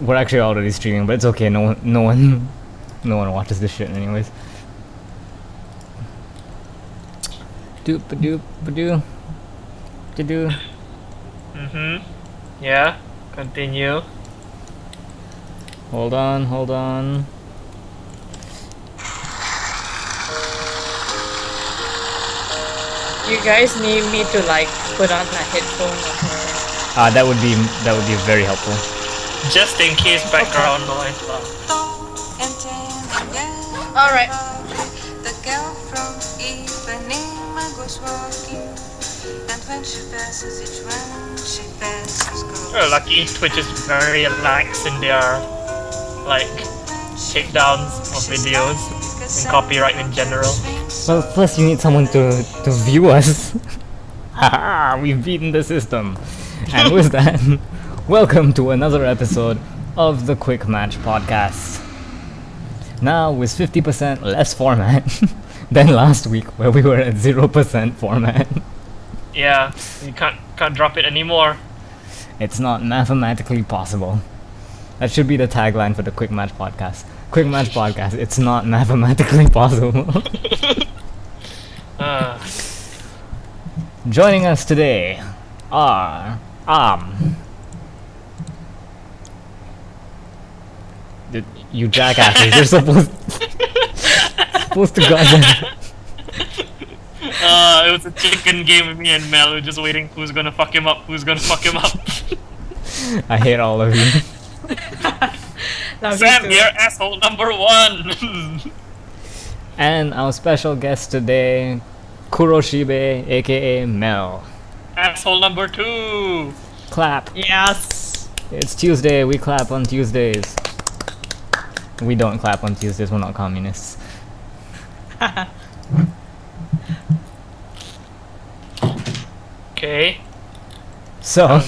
we're actually already streaming, but it's okay. No one watches this shit anyways. Doop a doop a doo. Do. Yeah. Continue. Hold on. You guys need me to like put on a headphone or something. That would be very helpful. Just in case background noise. Alright. The girl from Ipanema goes walking, and when she passes each one, she passes goes. Oh, lucky Twitch is very lax in their like takedowns of videos and copyright in general. Well, first you need someone to view us. Haha, we've beaten the system. And with that, welcome to another episode of the QuickMatch podcast. Now with 50% less format than last week, where we were at 0% format. Yeah, you can't drop it anymore. It's not mathematically possible. That should be the tagline for the QuickMatch podcast. QuickMatch podcast, it's not mathematically possible. Joining us today are you jackasses, you're supposed to goddamn. It was a chicken game with me and Mel. We were just waiting who's gonna fuck him up. I hate all of you. Sam, you're asshole number 1. And our special guest today, Kuroshibe, aka Mel. Asshole number 2. Clap. Yes. It's Tuesday, we clap on Tuesdays. We don't clap on Tuesdays, we're not communists. Okay. So,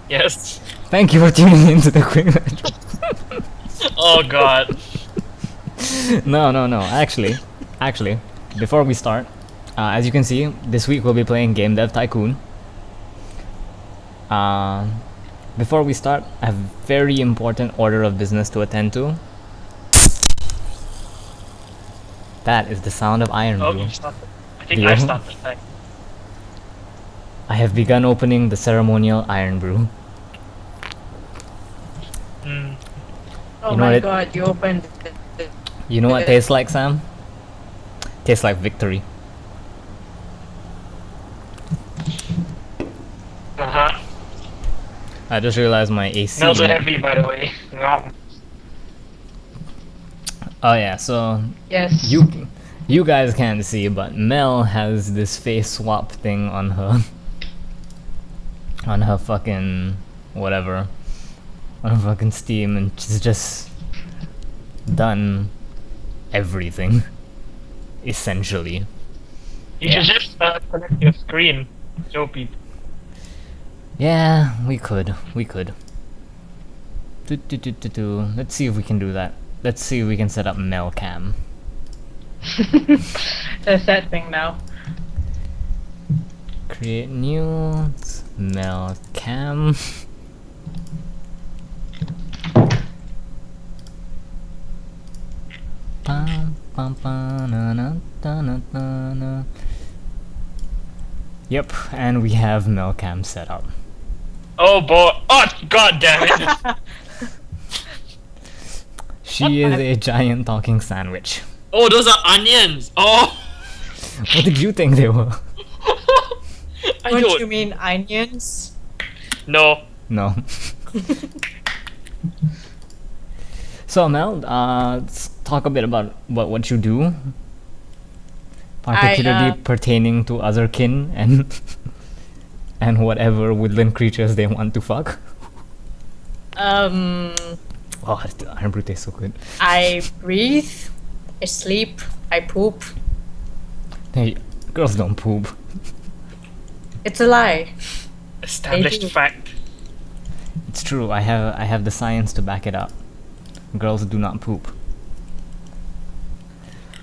Yes. thank you for tuning into the QuickMatch. Oh god. No. Actually, before we start, as you can see, this week we'll be playing Game Dev Tycoon. Before we start, I have a very important order of business to attend to. That is the sound of Iron Oh, Brew. you started. I think Yeah. I started. Like, I have begun opening the ceremonial Iron Brew. Oh You know my what god, you opened it. You know what it tastes like, Sam? Tastes like victory. I just realized my AC. Smells so heavy, by the way. Oh yeah, so Yes. you guys can't see, but Mel has this face swap thing on her fucking whatever, on her fucking Steam, and she's just done everything, essentially. You should just connect your screen. Show people. Yeah, we could. Let's see if we can do that. Let's see if we can set up Mel Cam. There's that thing now. Create new Mel Cam. Yep, and we have Mel Cam set up. Oh boy! Oh god damn it! She is a giant talking sandwich. Oh, those are onions. Oh. What did you think they were? I Don't don't you mean onions? No. No. So Mel, let's talk a bit about what you do, particularly pertaining to otherkin and whatever woodland creatures they want to fuck. Oh, the Iron Brew tastes so good. I breathe, I sleep, I poop. Hey, girls don't poop. It's a lie. Established do. fact. It's true. I have the science to back it up. Girls do not poop.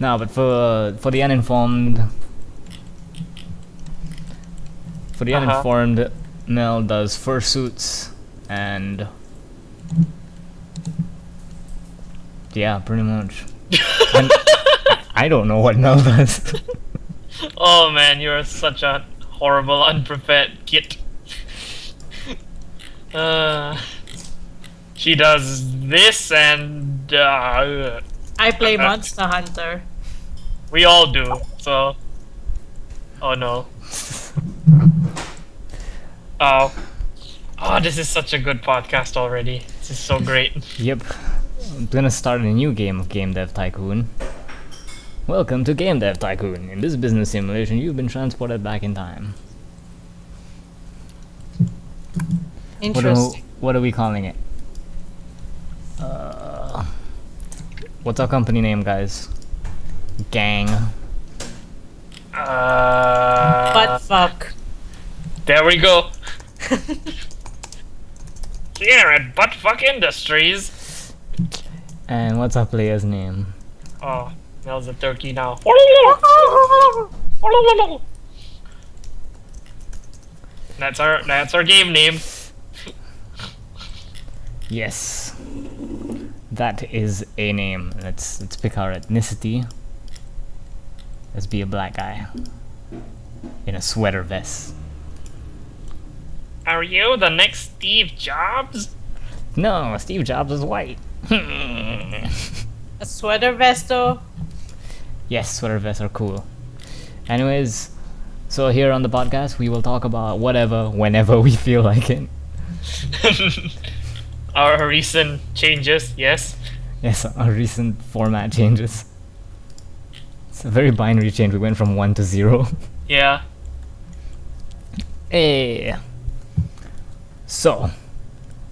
No, but for the uninformed, uninformed, Mel does fursuits and Yeah, pretty much. And I don't know what Mel does. Oh man, you're such a horrible, unprepared git. She does this and I play Monster Hunter. we all do, so... Oh no. Oh. Oh, this is such a good podcast already. This is so great. Yep. I'm gonna start a new game of Game Dev Tycoon. Welcome to Game Dev Tycoon. In this business simulation, you've been transported back in time. Interesting. What are we calling it? What's our company name, guys? Gang. Butt fuck. There we go. Here at Buttfuck Industries. And what's our player's name? Oh, Mel's a turkey now. That's our game name. Yes. That is a name. Let's pick our ethnicity. Let's be a black guy. In a sweater vest. Are you the next Steve Jobs? No, Steve Jobs is white. A sweater vest though? Yes, sweater vests are cool. Anyways, so here on the podcast we will talk about whatever, whenever we feel like it. Our recent changes, yes. Yes, our recent format changes. It's a very binary change. We went from 1 to 0. Yeah. Hey. So,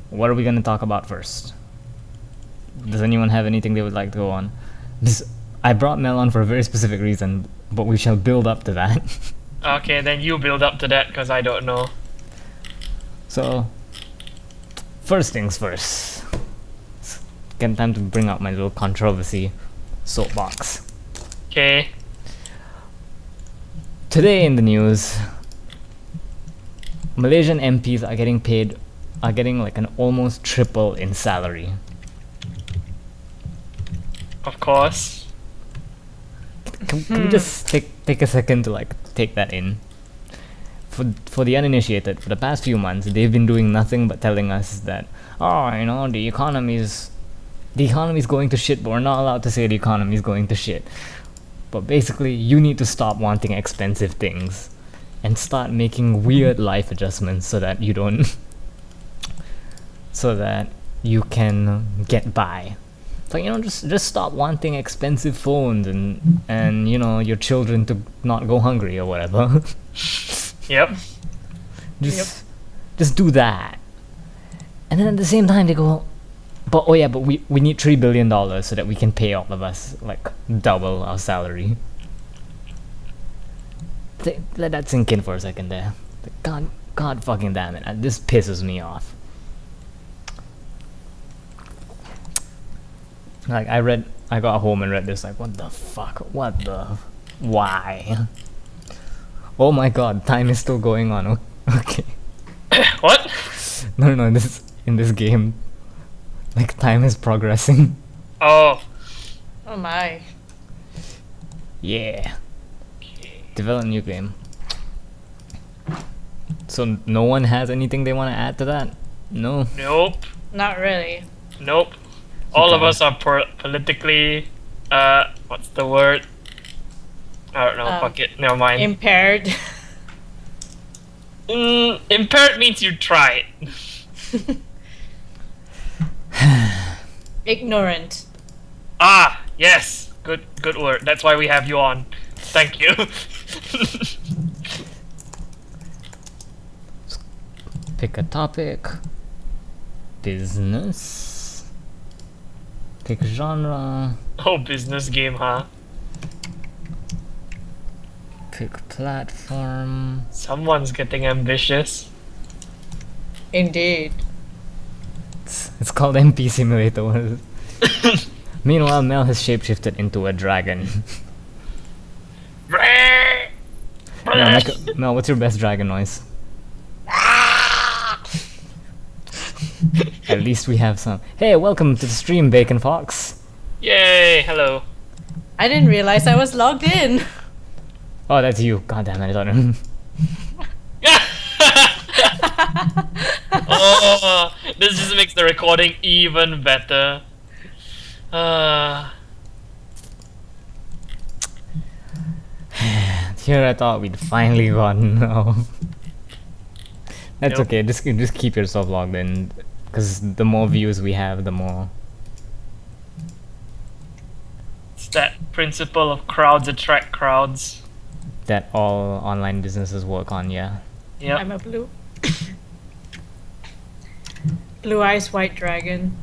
what are we gonna talk about first? Does anyone have anything they would like to go on? I brought Mel on for a very specific reason, but we shall build up to that. Okay, then you build up to that because I don't know. So, first things first. It's getting time to bring out my little controversy soapbox. Okay. Today in the news, Malaysian MPs are getting like an almost triple in salary. Of course. Can we just take a second to like take that in? For the uninitiated, for the past few months, they've been doing nothing but telling us that, oh, you know, the economy's going to shit, but we're not allowed to say the economy's going to shit. But basically, you need to stop wanting expensive things and start making weird life adjustments so that you don't so that you can get by. So, you know, just stop wanting expensive phones and you know, your children to not go hungry or whatever. Yep. Just do that. And then at the same time they go, but we need $3 billion so that we can pay all of us like double our salary. Let that sink in for a second there. God fucking damn it. This pisses me off. Like I got home and read this like, what the fuck? Why? Oh my god, time is still going on. Okay. What? No, in this game, like time is progressing. Oh. Oh my. Yeah. Develop a new game. So no one has anything they want to add to that? No. Nope. Not really. Nope. All of Okay. us are politically, what's the word? I don't know, fuck it, never mind. Impaired. Impaired means you try it. Ignorant. Ah, yes, good word. That's why we have you on. Thank you. Pick a topic. Business. Pick genre. Oh, business game, huh? Pick platform. Someone's getting ambitious. Indeed. It's called MP Simulator. What is it? Meanwhile, Mel has shapeshifted into a dragon. Mel, what's your best dragon noise? At least we have some. Hey, welcome to the stream, Bacon Fox. Yay! Hello. I didn't realize I was logged in. Oh, that's you. God damn it, I thought. Oh, this just makes the recording even better. Here I thought we'd finally gotten off. That's Nope. okay, just keep yourself logged in. Because the more views we have, the more. It's that principle of crowds attract crowds. That all online businesses work on, yeah. Yep. I'm a blue. Blue eyes white dragon.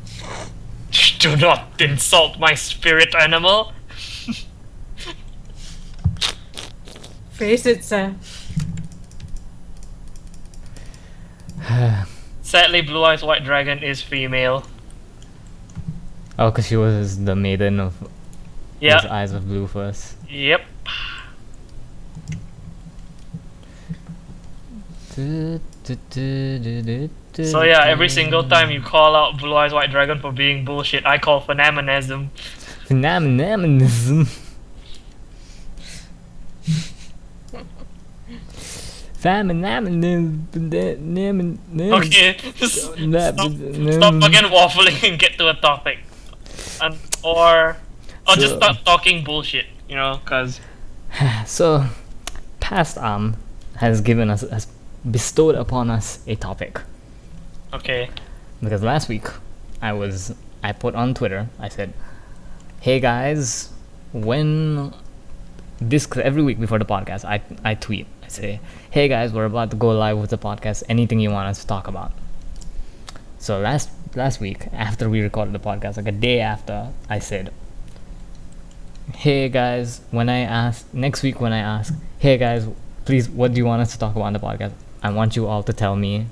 Do not insult my spirit animal. Face it, sir. Sadly, Blue Eyes White Dragon is female. Oh, because she was the maiden of those Yep. Eyes of Blue first. Yep. So yeah, every single time you call out Blue Eyes White Dragon for being bullshit, I call phenomenism. Phenomenism. Okay, stop again waffling and get to a topic. Or just start talking bullshit, you know, cause So, Past Arm has bestowed upon us a topic. okay. Because last week, I put on Twitter, I said, hey guys, every week before the podcast, I tweet, I say, hey guys, we're about to go live with the podcast, anything you want us to talk about. So last week, after we recorded the podcast, like a day after, I said, hey guys, next week when I ask, hey guys, please, what do you want us to talk about on the podcast? I want you all to tell me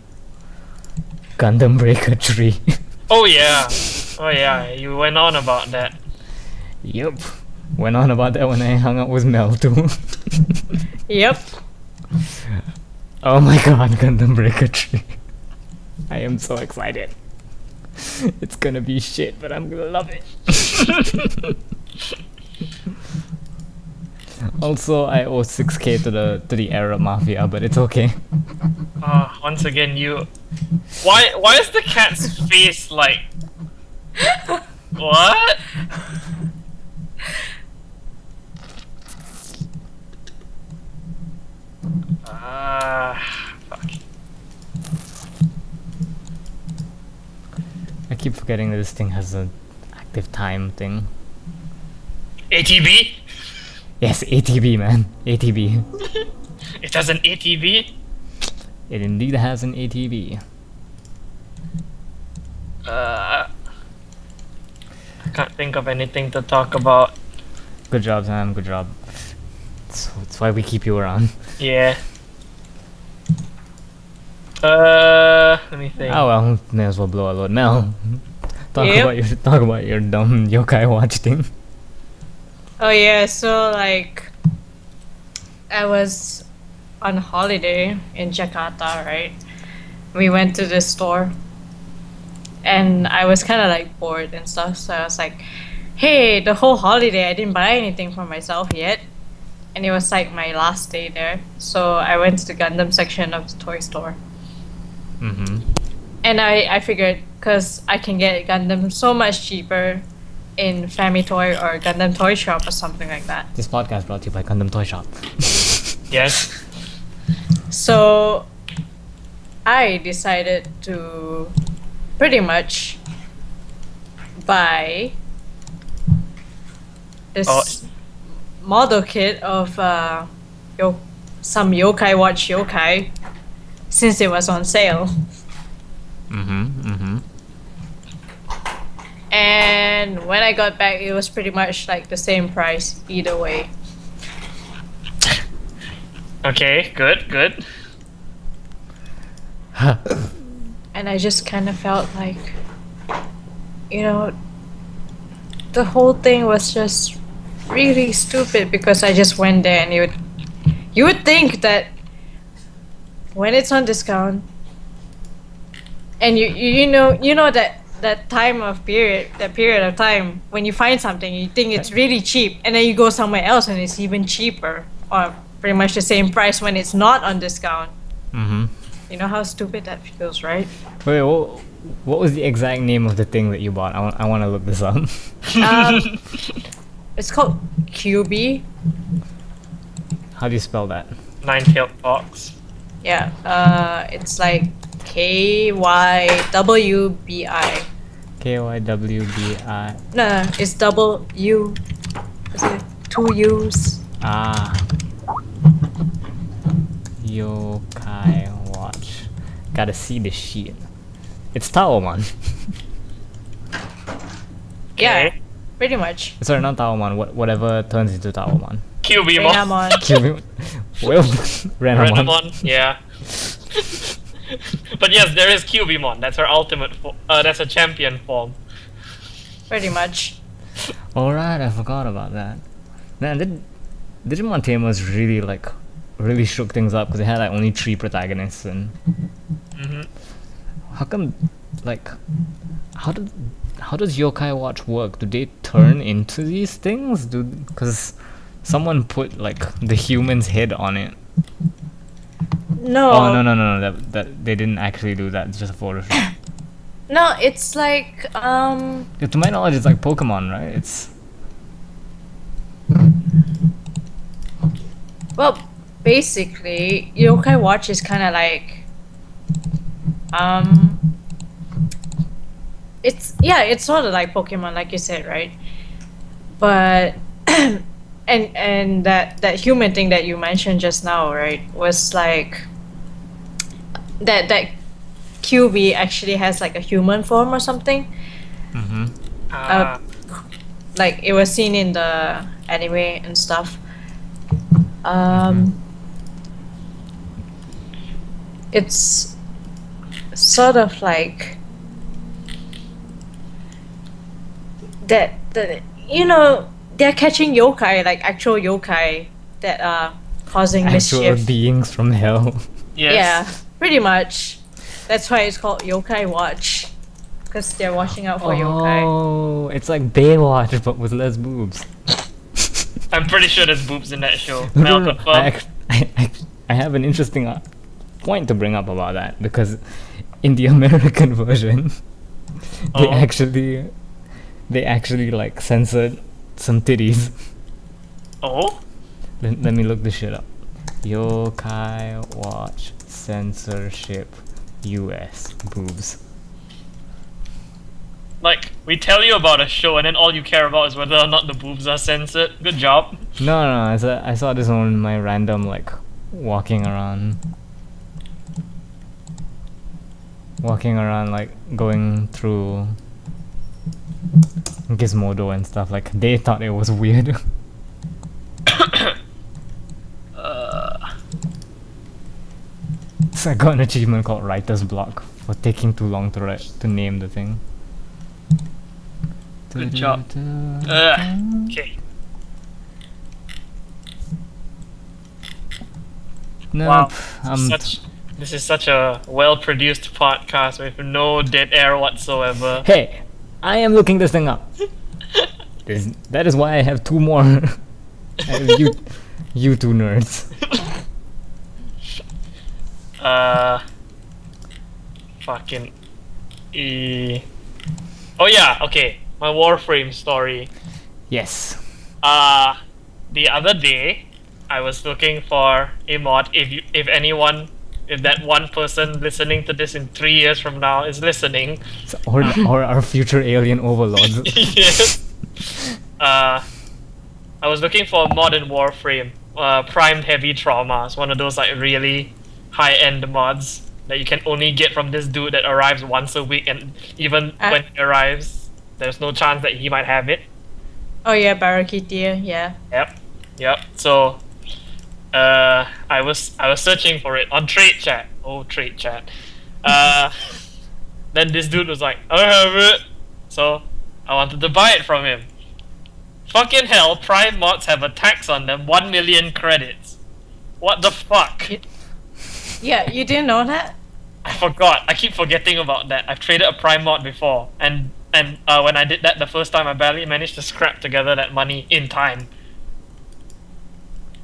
Gundam Breaker 3. Oh yeah. Oh yeah, you went on about that. Yep. Went on about that when I hung out with Mel too. Yep. Oh my god, Gundam Breaker 3. I am so excited. It's gonna be shit, but I'm gonna love it. Also, I owe 6k to the Arab Mafia, but it's okay. Once again, you. Why is the cat's face like? What? Fuck. I keep forgetting that this thing has an active time thing. ATB? Yes, ATB, man. ATB. It has an ATB? It indeed has an ATB. I can't think of anything to talk about. Good job, Sam. Good job. That's why we keep you around. Yeah. Let me think. Oh well, may as well blow a load. Mel, talk Yep. about your dumb yokai watch thing. Oh yeah, so like I was on holiday in Jakarta, right? We went to the store and I was kind of like bored and stuff, so I was like, hey, the whole holiday I didn't buy anything for myself yet, and it was like my last day there, so I went to the Gundam section of the toy store. Mm-hmm. And I figured, because I can get Gundam so much cheaper in Famitoy or Gundam Toy Shop or something like that. This podcast brought to you by Gundam Toy Shop. Yes. So I decided to pretty much buy this model kit of some Yokai Watch Yokai since it was on sale. And when I got back, it was pretty much like the same price either way. Okay, good. And I just kind of felt like, you know, the whole thing was just really stupid because I just went there and you would think that when it's on discount and you know that that period of time when you find something you think it's really cheap, and then you go somewhere else and it's even cheaper or pretty much the same price when it's not on discount. Mm-hmm. You know how stupid that feels, right? Wait, what was the exact name of the thing that you bought? I want to look this up. It's called QB. How do you spell that? Nine-tailed fox. Yeah, it's like KYWBI. KYWBI. No, it's double U. Is it 2 U's? Ah. Yokai Watch. Gotta see the shit. It's Tawamon. Yeah, Okay. pretty much. Sorry, not Tawamon. Whatever turns into Tawamon. QBmon. Renamon. Well, Renamon. Renamon, yeah. But yes, there is QBmon. That's her ultimate that's a champion form. Pretty much. Alright, I forgot about that. Man, Digimon Tamers really shook things up because they had like only 3 protagonists, and how come, like, how does Yokai Watch work? Do they turn into these things? Because someone put like the human's head on it. No. Oh no! That they didn't actually do that. It's just a photo shoot. No, it's like Yeah, to my knowledge, it's like Pokemon, right? It's well, basically, Yokai Watch is kind of like it's sort of like Pokemon, like you said, right? But and that human thing that you mentioned just now, right, was like that QB actually has like a human form or something. Like it was seen in the anime and stuff. It's sort of like that you know, they're catching yokai, like actual yokai that are causing actual mischief. beings from hell. Yes. Yeah, pretty much. That's why it's called Yokai Watch, because they're watching out for yokai. Oh, it's like Baywatch but with less boobs. I'm pretty sure there's boobs in that show. No, Mel no, no. confirm. I have an interesting point to bring up about that, because in the American version, they Oh. actually like censored some titties. Oh? Let me look this shit up. Yokai Watch censorship US boobs. Like, we tell you about a show and then all you care about is whether or not the boobs are censored. Good job. No, I saw this on my random like walking around like going through Gizmodo and stuff. Like they thought it was weird. So I got an achievement called Writer's Block for taking too long to name the thing. Good job. Okay. Nope. Wow. This is such a well-produced podcast with no dead air whatsoever. Hey, I am looking this thing up. That is why I have 2 more. you 2 nerds. Fucking Oh yeah, okay. My Warframe story. Yes. The other day, I was looking for a mod. If that one person listening to this in 3 years from now is listening, So, or our future alien overlords. yes. I was looking for a mod in Warframe. Primed Heavy Trauma. It's one of those like really high-end mods that you can only get from this dude that arrives once a week, and even when he arrives, there's no chance that he might have it. Oh yeah, Barakitia, yeah. Yep. So, I was searching for it on Trade Chat. Oh, Trade Chat. Then this dude was like, I have it. So, I wanted to buy it from him. Fucking hell, Prime mods have a tax on them, 1 million credits. What the fuck? Yeah, you didn't know that? I forgot. I keep forgetting about that. I've traded a Prime mod before, and when I did that the first time, I barely managed to scrap together that money in time.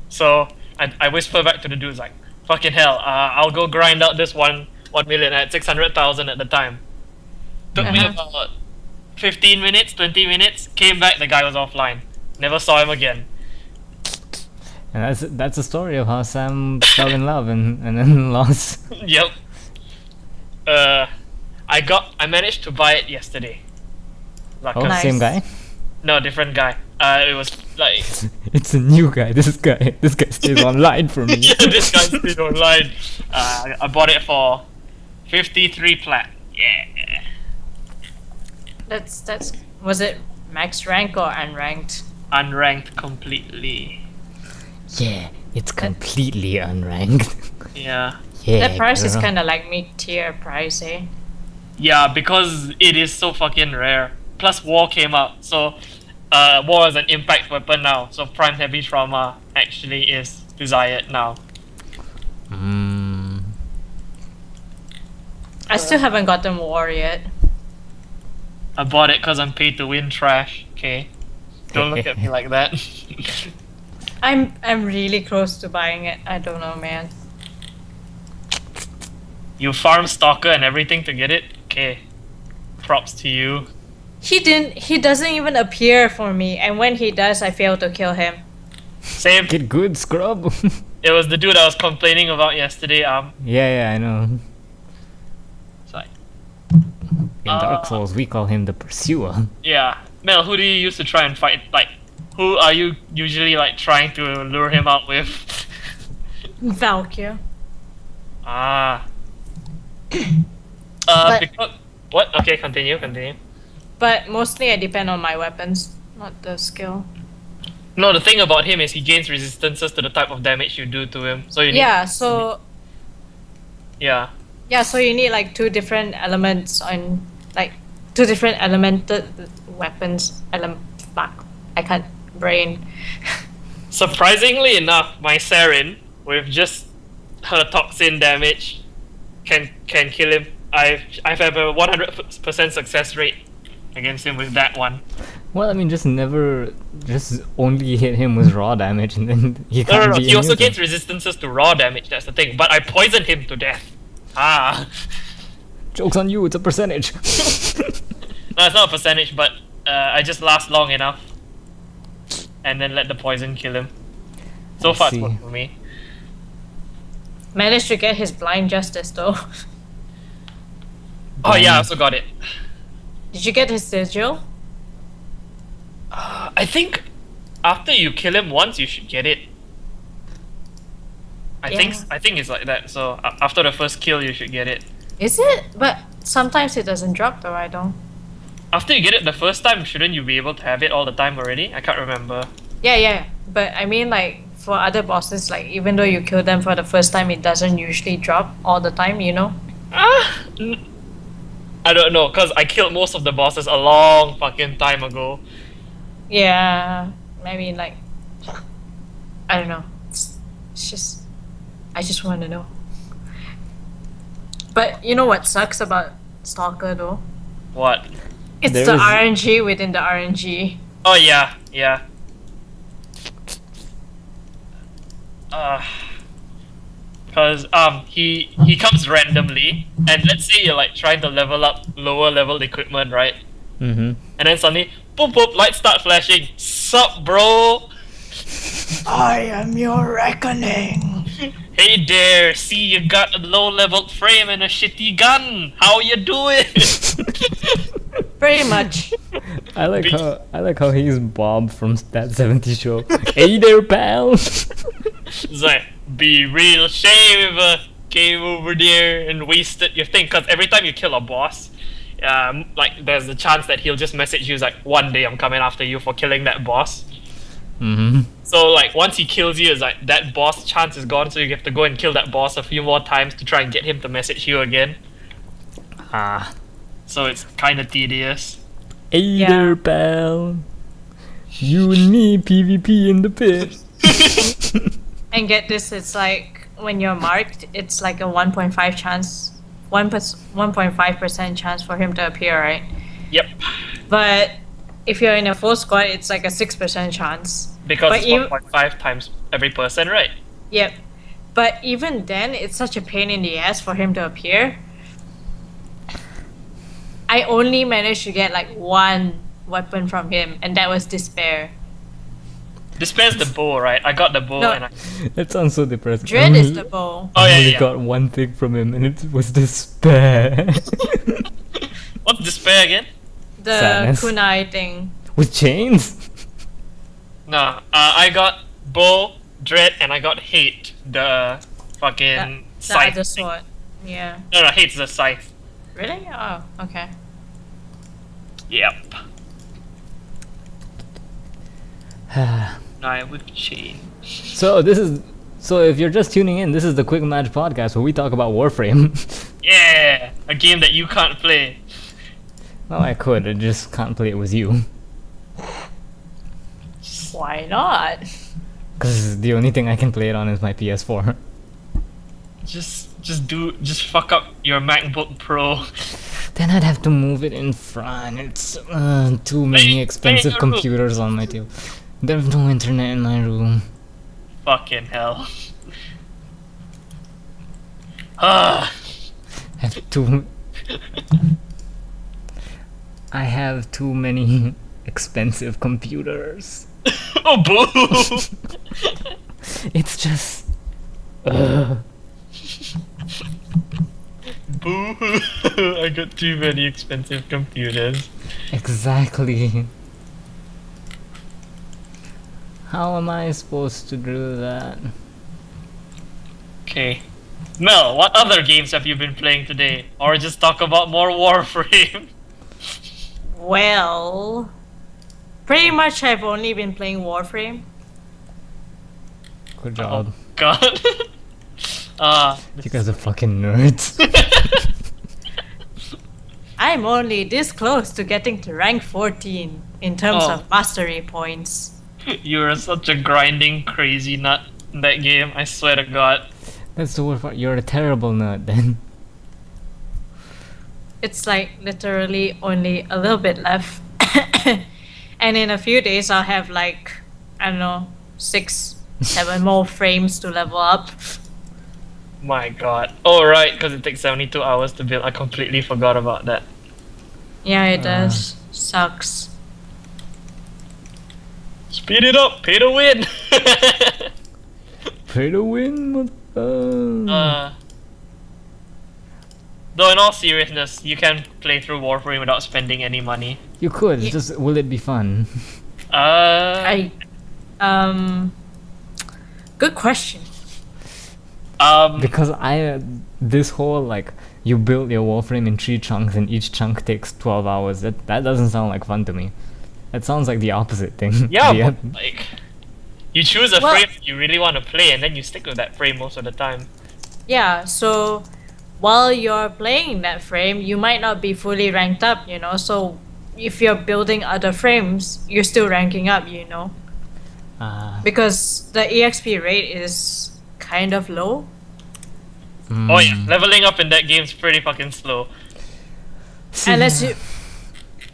So I whisper back to the dudes like, "Fucking hell! I'll go grind out this 1 million at 600,000 at the time." Took me about 15 minutes, 20 minutes. Came back, the guy was offline. Never saw him again. And that's the story of how Sam fell in love and then lost. Yep. I managed to buy it yesterday. Oh, Nice. same guy? No, different guy. It was like It's a new guy. This guy stays online for me. yeah, this guy's still online. I bought it for 53 plat. Yeah. That's was it max rank or unranked? Unranked completely. Yeah, it's completely unranked. Yeah. Yeah. That price is girl. kind of like mid-tier price, eh? Yeah, because it is so fucking rare. Plus War came out, so War is an impact weapon now. So Prime Heavy Trauma actually is desired now. Mm. I still haven't gotten War yet. I bought it because I'm paid to win trash. Okay, don't look at me like that. I'm really close to buying it. I don't know, man. You farm Stalker and everything to get it? Okay. Props to you. He doesn't even appear for me, and when he does, I fail to kill him. Same. Get good, scrub. It was the dude I was complaining about yesterday. Yeah, I know. It's like, In Dark Souls, we call him the Pursuer. yeah. Mel, who do you use to try and fight? Like, who are you usually like trying to lure him out with? Valkyr. Ah. But- Because, what? Okay, continue. But mostly I depend on my weapons, not the skill. No, the thing about him is he gains resistances to the type of damage you do to him. So you need, Yeah, so yeah. so you need like two different elements on like two different elemented weapons. Fuck, I can't brain. Surprisingly enough, my Saren with just her toxin damage can kill him. I've had a 100% success rate against him with that one. Well, I mean, just only hit him with raw damage, and then he can't No. be He also immune to gains resistances to raw damage. That's the thing. But I poisoned him to death. Ah. Joke's on you, it's a percentage. No, it's not a percentage, but I just last long enough, and then let the poison kill him. So I far, it's see. worked for me. Managed to get his blind justice though. Oh yeah, I also got it. Did you get his sigil? I think after you kill him once, you should get it. I think it's like that. So after the first kill, you should get it. Is it? But sometimes it doesn't drop though. I don't. After you get it the first time, shouldn't you be able to have it all the time already? I can't remember. Yeah. But I mean, like for other bosses, like even though you kill them for the first time, it doesn't usually drop all the time. You know? I don't know, cause I killed most of the bosses a long fucking time ago. Yeah. I mean, like I don't know. It's just I just want to know. But you know what sucks about Stalker though? What? It's There the is- RNG within the RNG. Oh yeah. Cause he comes randomly, and let's say you're like trying to level up lower level equipment, right? Mm-hmm. And then suddenly, boop boop, lights start flashing. Sup, bro? I am your reckoning. Hey there, see you got a low leveled frame and a shitty gun. How you doing? Pretty much. I like how he's Bob from that 70s show. Hey there, pal. It's like, be real shame if I came over there and wasted your thing. Cause every time you kill a boss, like there's a chance that he'll just message you like, one day I'm coming after you for killing that boss. Mm-hmm. So like once he kills you, it's like that boss chance is gone. So you have to go and kill that boss a few more times to try and get him to message you again. Ah. So it's kind of tedious. Hey Yeah. there, pal. You and me, PvP in the pit. And get this, it's like when you're marked, it's like a 1.5 chance 1.5% chance for him to appear, right? Yep. But if you're in a full squad, it's like a 6% chance. Because But it's you- 1.5 times every person, right? Yep. But even then, it's such a pain in the ass for him to appear. I only managed to get like one weapon from him, and that was Despair. Despair's the bow, right? I got the bow No. and I... That sounds so depressing. Dread is the bow. Oh, I yeah, only yeah. got one thing from him, and it was despair. What's Despair again? The Sadness. kunai thing. With chains? No, I got bow, dread, and I got hate. The fucking The scythe. other thing. sword. Yeah. No, hate's the scythe. Really? Oh, okay. Yep. Knife with chain. So if you're just tuning in, this is the Quick Match podcast where we talk about Warframe. Yeah, a game that you can't play. Well, I could, I just can't play it with you. Why not? Because the only thing I can play it on is my PS4. Just fuck up your MacBook Pro. Then I'd have to move it in front. It's too many expensive your room. computers on my table. There's no internet in my room. Fucking hell. Ah. I have too many expensive computers. Oh, boo! It's just. Boo! I got too many expensive computers. Exactly. How am I supposed to do that? Okay. Mel, what other games have you been playing today? Or just talk about more Warframe? Well, pretty much I've only been playing Warframe. Good job. Oh, God. You guys are fucking nerds. I'm only this close to getting to rank 14 in terms Oh. of mastery points. You're such a grinding crazy nut in that game, I swear to God. That's the word for you're a terrible nerd then. It's like literally only a little bit left. And in a few days, I'll have like, I don't know, 6, 7 more frames to level up. My God. Oh, right, because it takes 72 hours to build. I completely forgot about that. Yeah, it does. Sucks. Speed it up, pay to win! Pay to win, Though in all seriousness, you can play through Warframe without spending any money. You could, Yeah. just will it be fun? I, good question. Because this whole like you build your Warframe in 3 chunks and each chunk takes 12 hours. That doesn't sound like fun to me. That sounds like the opposite thing. yeah, The but, like, you choose a Well- frame you really want to play and then you stick with that frame most of the time. Yeah, so while you're playing that frame, you might not be fully ranked up, you know. So if you're building other frames, you're still ranking up, you know, because the EXP rate is kind of low. Oh yeah, leveling up in that game's pretty fucking slow. Unless you,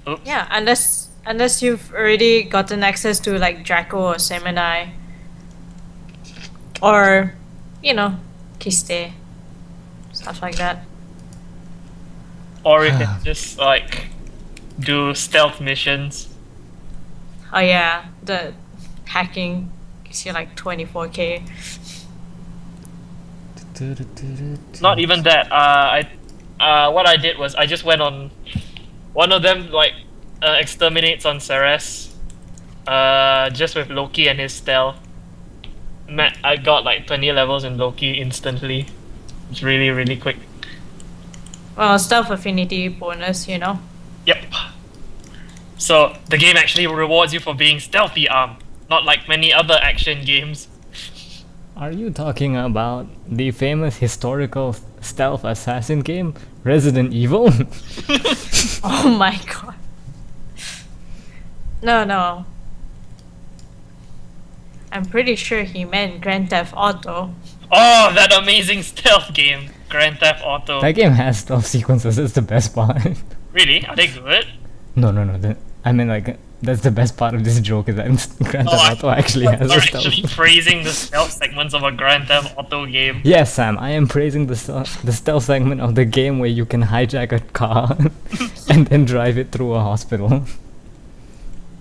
Oops. yeah, unless you've already gotten access to like Draco or Seminai, or you know, Kiste, stuff like that. Or you can just like do stealth missions. Oh yeah, the hacking gives you like 24k. Not even that. What I did was I just went on one of them like exterminates on Ceres. Just with Loki and his stealth. I got like 20 levels in Loki instantly. It's really, really quick. Well, stealth affinity bonus, you know. Yep. So the game actually rewards you for being stealthy, not like many other action games. Are you talking about the famous historical stealth assassin game, Resident Evil? Oh my god. No. I'm pretty sure he meant Grand Theft Auto. Oh, that amazing stealth game. Grand Theft Auto. That game has stealth sequences. It's the best part. Really? Are they good? No. I mean, like, that's the best part of this joke is that Grand Oh, Theft Auto actually has You're a stealth. actually praising the stealth segments of a Grand Theft Auto game. Yes, Sam, I am praising the stealth segment of the game where you can hijack a car and then drive it through a hospital.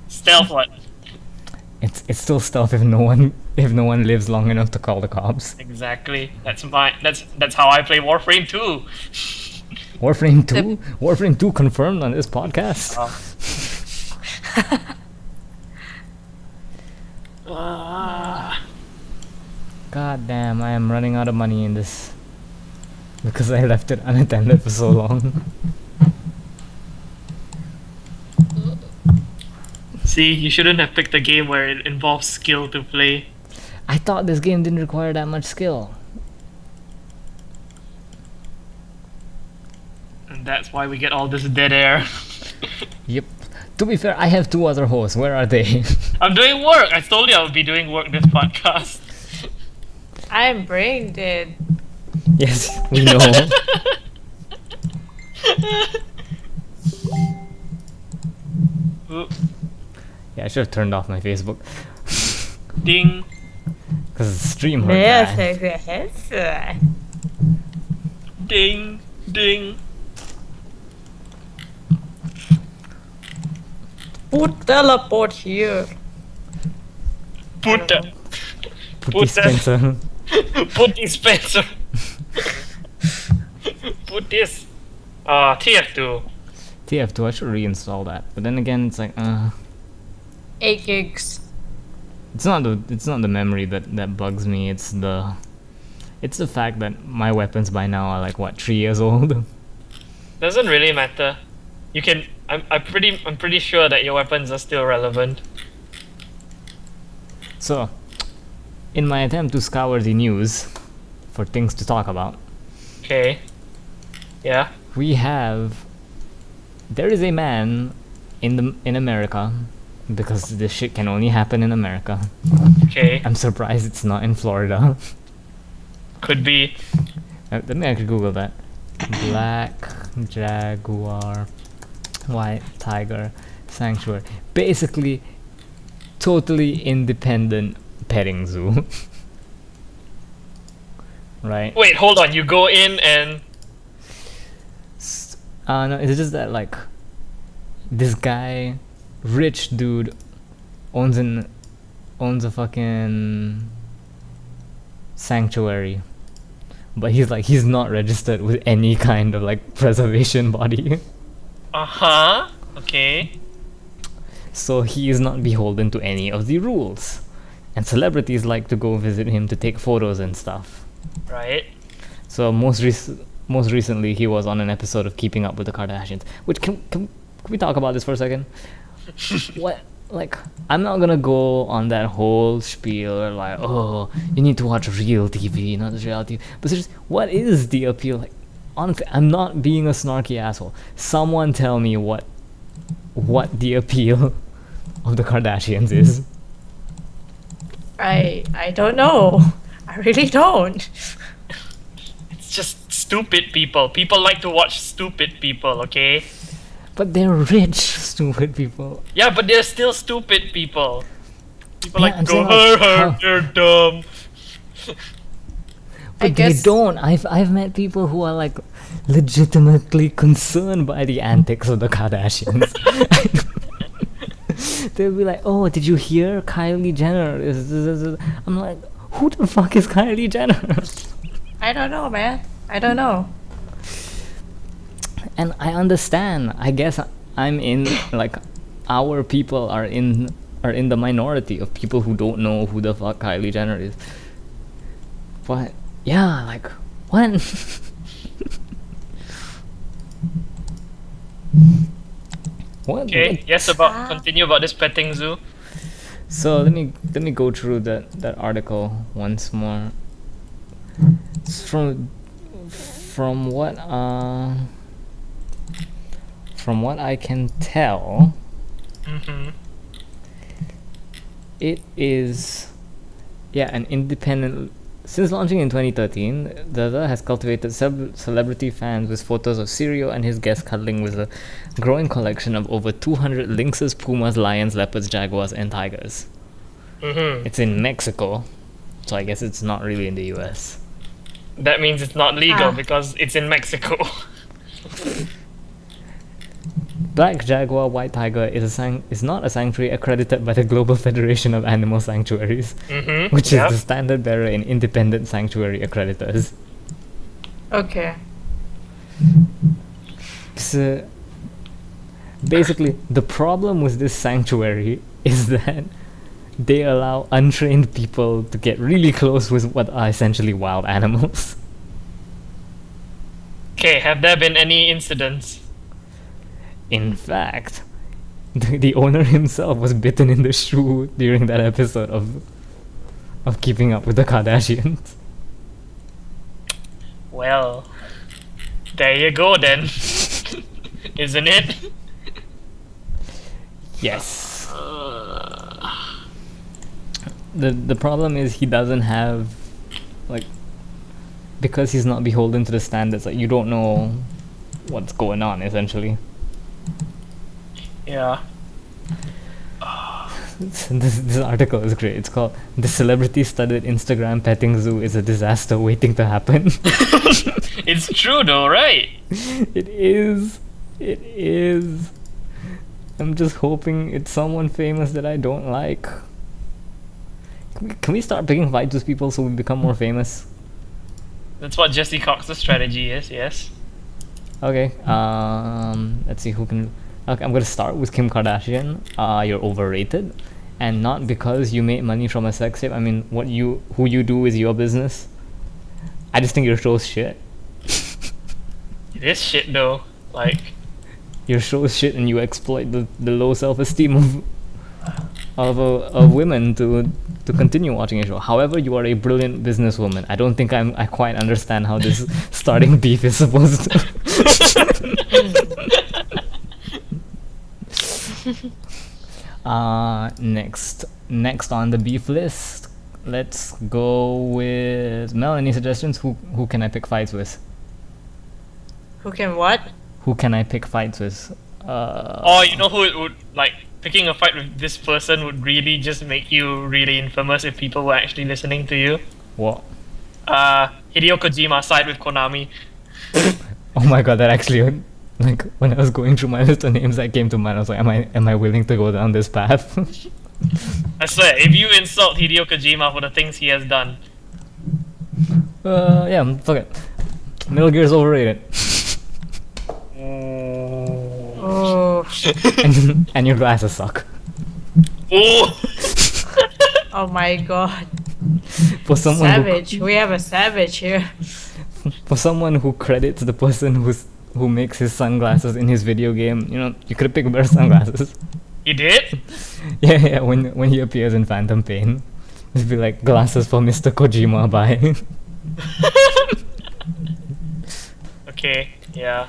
Stealth what? It's still stealth if no one lives long enough to call the cops. Exactly. That's how I play Warframe 2. Warframe 2? Warframe 2 confirmed on this podcast. God damn, I am running out of money in this. Because I left it unattended for so long. See, you shouldn't have picked a game where it involves skill to play. I thought this game didn't require that much skill. And that's why we get all this dead air. Yep. To be fair, I have 2 other hosts. Where are they? I'm doing work! I told you I would be doing work this podcast. I'm brain dead. Yes, we know. Oop. Yeah, I should have turned off my Facebook. Ding. Because the stream heard Yes, that. Ding. Ding. Put teleport here. Put the Putty Spencer. put dispenser. Put this. TF2. TF2, I should reinstall that. But then again, it's like, 8 gigs. it's not the memory that bugs me. It's the fact that my weapons by now are like what, 3 years old. Doesn't really matter. You can. I'm pretty sure that your weapons are still relevant. So, in my attempt to scour the news for things to talk about, Okay. Yeah. there is a man in America, because this shit can only happen in America. Okay. I'm surprised it's not in Florida. Could be. Let me actually Google that. Black jaguar, white tiger sanctuary. Basically, totally independent petting zoo. Right? Wait, hold on. You go in and No, it's just that like this guy, rich dude, owns a fucking sanctuary, but he's not registered with any kind of like preservation body. Okay. So he is not beholden to any of the rules, and celebrities like to go visit him to take photos and stuff. Right. So most recently he was on an episode of Keeping Up with the Kardashians. Which can we talk about this for a second? What, like, I'm not gonna go on that whole spiel like, oh, you need to watch real TV, not just reality. But seriously, what is the appeal? Like, honestly, I'm not being a snarky asshole. Someone tell me what the appeal of the Kardashians is. I don't know. I really don't. It's just stupid people. People like to watch stupid people, okay? But they're rich, stupid people. Yeah, but they're still stupid people. People Yeah, like I'm go, saying, like, how- they're dumb. But they guess- don't. I've met people who are like legitimately concerned by the antics of the Kardashians. They'll be like, "Oh, did you hear Kylie Jenner is?" I'm like, "Who the fuck is Kylie Jenner?" I don't know, man. I don't know. And I understand. I guess I'm in like our people are in the minority of people who don't know who the fuck Kylie Jenner is. But yeah, like when what? Okay, like- yes, continue about this petting zoo. So let me go through that article once more. It's from what I can tell, Mm-hmm. it is an independent Since launching in 2013, Dada has cultivated celebrity fans with photos of Sirio and his guests cuddling with a growing collection of over 200 lynxes, pumas, lions, leopards, jaguars, and tigers. Mm-hmm. It's in Mexico, so I guess it's not really in the US. That means it's not legal Ah. because it's in Mexico. Black jaguar, white tiger is not a sanctuary accredited by the Global Federation of Animal Sanctuaries, Mm-hmm. which is the standard bearer in independent sanctuary accreditors. Okay. So, basically, the problem with this sanctuary is that they allow untrained people to get really close with what are essentially wild animals. Okay, have there been any incidents? In fact, the owner himself was bitten in the shoe during that episode of Keeping Up with the Kardashians. Well, there you go then. Isn't it? Yes. The problem is he doesn't have, like, because he's not beholden to the standards, like, you don't know what's going on, essentially. Yeah. This article is great. It's called "The Celebrity-Studded Instagram Petting Zoo is a Disaster Waiting to Happen." It's true though, right? It is. It is. I'm just hoping it's someone famous that I don't like. Can we start picking fights with people so we become more famous? That's what Jesse Cox's strategy is, yes. Okay. Let's see who can. Okay, I'm gonna start with Kim Kardashian. You're overrated, and not because you made money from a sex tape. I mean, who you do is your business. I just think your show's shit. It is shit though. Like, Your show's shit, and you exploit the low self-esteem of women to continue watching your show. However, you are a brilliant businesswoman. I don't think I quite understand how this starting beef is supposed to. Next on the beef list, let's go with Mel. Any suggestions? Who can I pick fights with? Who can what? Who can I pick fights with? oh, you know who it would, like, picking a fight with this person would really just make you really infamous if people were actually listening to you. What? Hideo Kojima side with Konami. Oh my god, that actually, like, when I was going through my list of names that came to mind, I was like, am I willing to go down this path? I swear, if you insult Hideo Kojima for the things he has done, Yeah, fuck it. Metal Gear's overrated. Oh. and your glasses suck. oh, Oh my god. For someone Savage. We have a savage here. for someone who credits the person who makes his sunglasses in his video game, you could have picked better sunglasses. he did? Yeah, when he appears in Phantom Pain. It'd be like, glasses for Mr. Kojima, bye. Okay, yeah.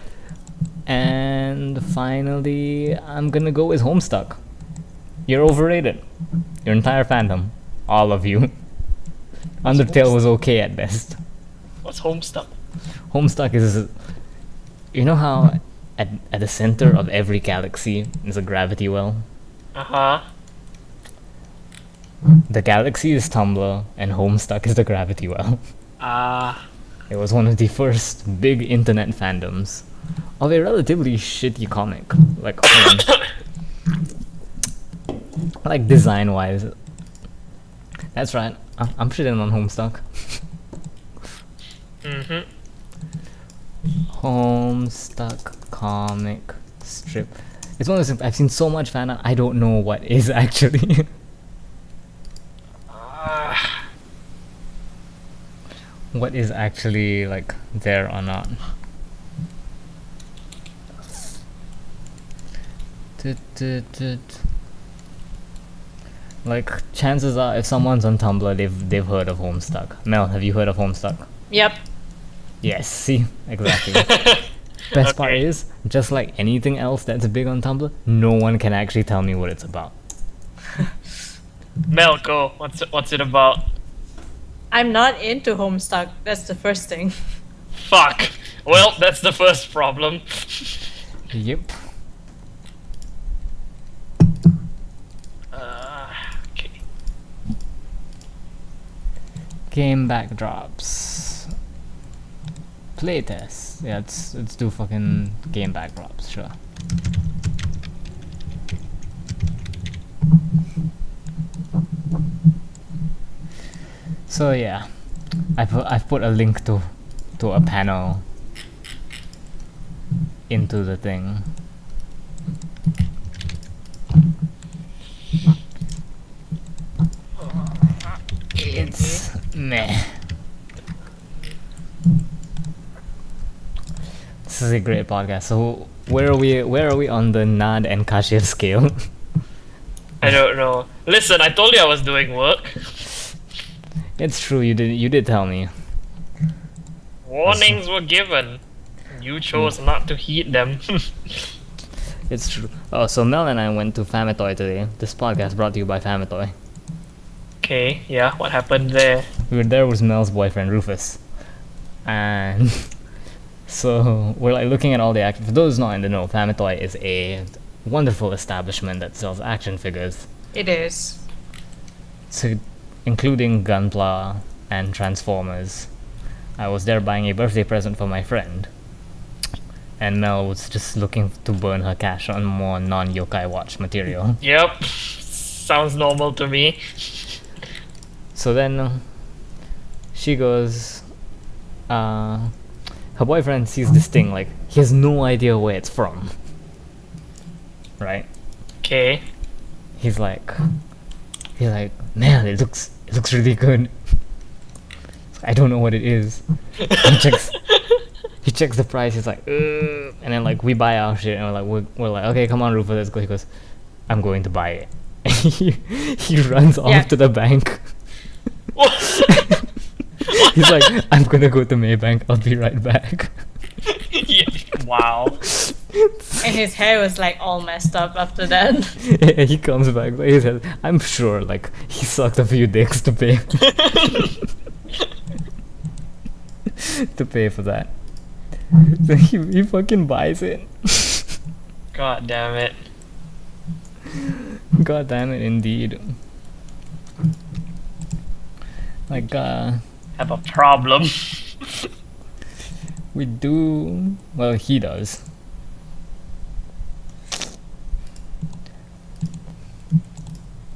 And finally, I'm gonna go with Homestuck. You're overrated. Your entire fandom. All of you. Undertale was okay at best. What's Homestuck? Homestuck is... You know how at the center of every galaxy is a gravity well? Uh-huh. The galaxy is Tumblr, and Homestuck is the gravity well. It was one of the first big internet fandoms of a relatively shitty comic. Like, like design-wise. That's right. I'm shitting on Homestuck. Mm-hmm. Homestuck comic strip. It's one of those things, I've seen so much fan art, I don't know what is actually. What is actually, like, there or not. Like, chances are, if someone's on Tumblr, they've heard of Homestuck. Mel, have you heard of Homestuck? Yep. Yes, see? Exactly. Best part is, just like anything else that's big on Tumblr, no one can actually tell me what it's about. Mel, go. What's it about? I'm not into Homestuck. That's the first thing. Fuck. Well, that's the first problem. Yep. Okay. Game backdrops. Playtest. Yeah, let's do fucking game backdrops, sure. So yeah, I've put a link to a panel into the thing. It's meh. This is a great podcast. So where are we on the Nad and Kashif scale? I don't know. Listen, I told you I was doing work. It's true, you did tell me. Warnings were given. You chose not to heed them. It's true. Oh, so Mel and I went to Famitoy today. This podcast brought to you by Famitoy. Okay, yeah, what happened there? We were there with Mel's boyfriend Rufus, and so we're like looking at all the action. For those not in the know, Famitoy is a wonderful establishment that sells action figures, It is. so including Gunpla and Transformers. I was there buying a birthday present for my friend, and Mel was just looking to burn her cash on more non-Yokai Watch material. Yep. Sounds normal to me. So then she goes, her boyfriend sees this thing, like, he has no idea where it's from. Right? Okay. He's like, man, it looks really good. I don't know what it is. He checks the price, he's like, and then like we buy our shit and we're like, okay, come on Rufus, let's go. He goes, I'm going to buy it. And he runs off to the bank. He's like, I'm gonna go to Maybank, I'll be right back. Yeah, wow. And his hair was like all messed up after that. He comes back, like, he says, I'm sure like he sucked a few dicks to pay to pay for that. So he fucking buys it. God damn it. God damn it, indeed. Like, Have a problem. we do. Well, he does.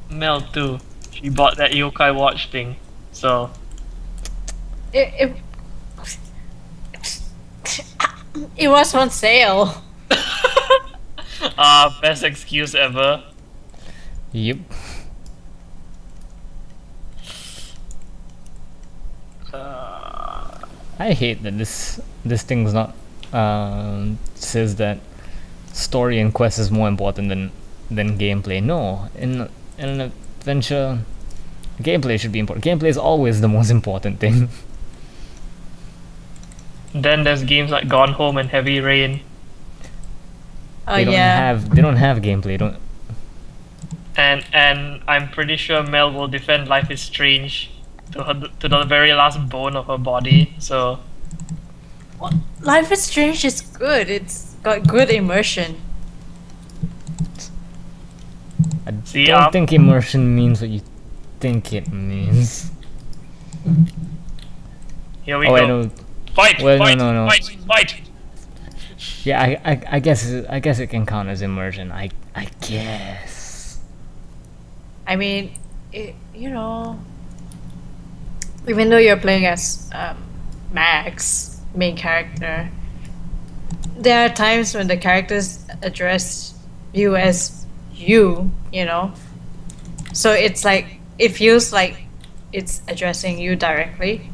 Mel too. She bought that Yokai Watch thing. So It was on sale. best excuse ever. Yep. I hate that this thing's not says that story and quest is more important than gameplay. No, in an adventure, gameplay should be important. Gameplay is always the most important thing. Then there's games like Gone Home and Heavy Rain. Oh they don't have gameplay. Don't. And I'm pretty sure Mel will defend Life is Strange to the very last bone of her body. So Life is Strange is good. It's got good immersion. I See, don't think immersion means what you think it means. here we Oh, go. I know. Fight! Well, fight! no. Fight! Yeah, I guess it can count as immersion. I guess. I mean, even though you're playing as Max, main character, there are times when the characters address you as you know. So it's like, it feels like it's addressing you directly.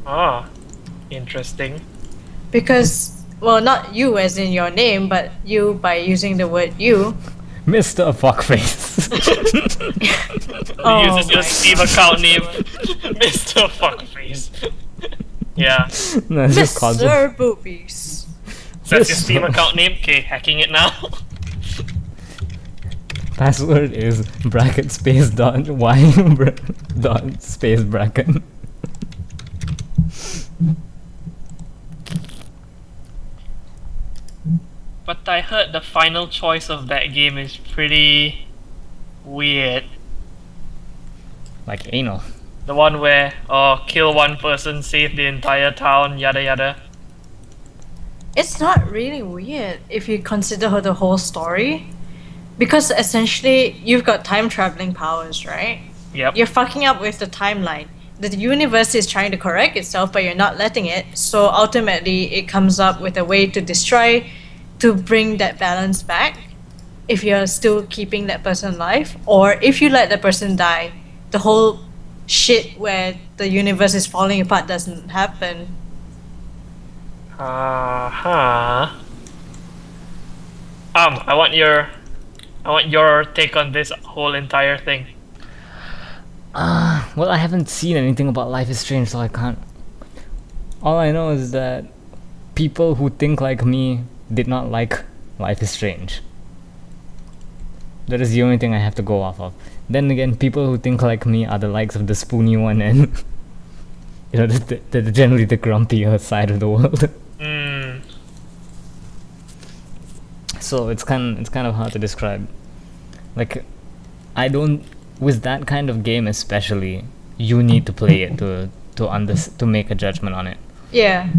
Ah, interesting. Because, well, not you as in your name, but you by using the word you. Mr. Fuckface. Oh He uses your my Steam account name, Mr. Fuckface. Yeah. No, it's just called Mr. Boobies. So that's your Yes. Steam account name? Okay, hacking it now. Password is bracket space dot y dot space bracket. But I heard the final choice of that game is pretty weird. Like anal. The one where, kill one person, save the entire town, yada yada. It's not really weird if you consider the whole story. Because essentially, you've got time traveling powers, right? Yep. You're fucking up with the timeline. The universe is trying to correct itself, but you're not letting it. So ultimately, it comes up with a way to destroy, to bring that balance back. If you're still keeping that person alive, or if you let the person die, the whole shit where the universe is falling apart doesn't happen. I want your take on this whole entire thing. Well, I haven't seen anything about Life is Strange, so I can't. All I know is that people who think like me did not like Life is Strange. That is the only thing I have to go off of. Then again, people who think like me are the likes of the spoony one and the generally the grumpier side of the world. So it's kind of hard to describe. Like, I don't, with that kind of game especially, you need to play it to make a judgment on it. Yeah.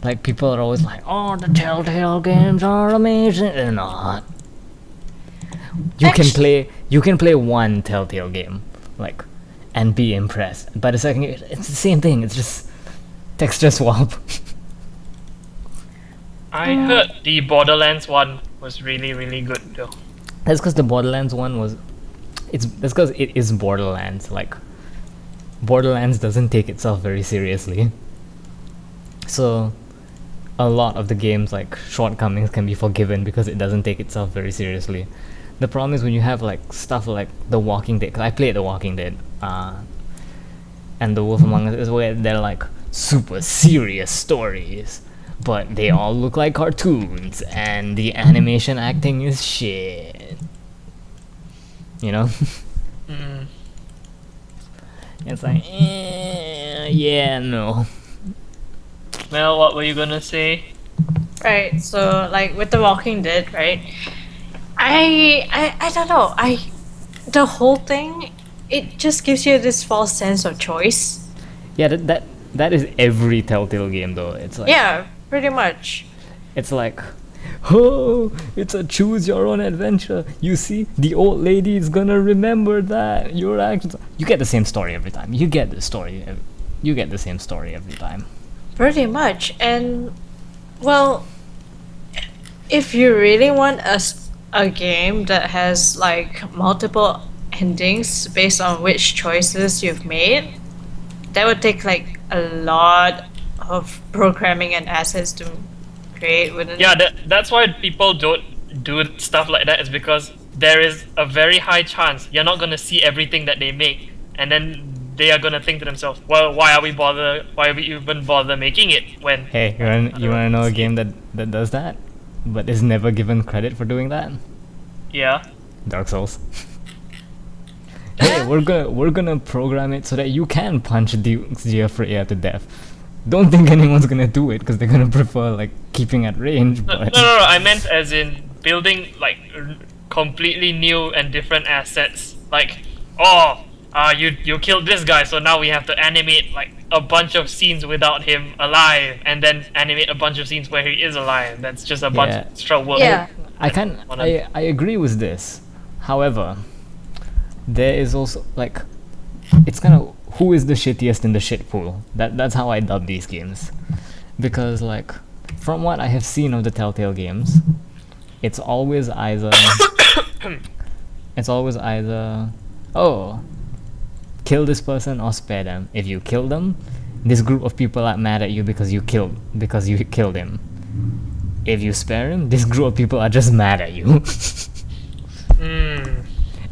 Like, people are always like, oh, the Telltale games are amazing. They're not. You can play one Telltale game, like, and be impressed. But the second, it's the same thing. It's just texture swap. I heard the Borderlands one was really, really good though. That's because the Borderlands one was, that's because it is Borderlands. Like, Borderlands doesn't take itself very seriously. So, a lot of the game's like shortcomings can be forgiven because it doesn't take itself very seriously. The problem is when you have like stuff like The Walking Dead, because I played The Walking Dead, and The Wolf Among Us, is where they're like super serious stories, but they all look like cartoons, and the animation acting is shit. You know? It's like, yeah, no. Mel, what were you gonna say? Right, so like with The Walking Dead, right? I don't know. The whole thing, it just gives you this false sense of choice. Yeah, that is every Telltale game though. It's like, Yeah, pretty much. it's like, oh, it's a choose your own adventure. You see, the old lady is gonna remember that your actions. You get the same story every time. You get the same story every time. Pretty much. And well, if you really want a game that has like multiple endings based on which choices you've made, that would take like a lot of programming and assets to create, wouldn't Yeah, it? that's why people don't do stuff like that, is because there is a very high chance you're not gonna see everything that they make, and then they are gonna think to themselves, well, why are we even bother making it when... Hey, you wanna know a game that does that, but is never given credit for doing that? Yeah. Dark Souls. Hey, we're gonna program it so that you can punch Dukes Geoffrey to death. Don't think anyone's gonna do it because they're gonna prefer like keeping at range. No, But I meant as in building like completely new and different assets. Like, you killed this guy, so now we have to animate like a bunch of scenes without him alive, and then animate a bunch of scenes where he is alive. That's just a bunch Yeah. of extra work. Yeah. I agree with this. However, there is also like, it's kind of who is the shittiest in the shit pool. That's how I dub these games, because like from what I have seen of the Telltale games, it's always either oh, kill this person or spare them. If you kill them, this group of people are mad at you because you killed him. If you spare him, this group of people are just mad at you.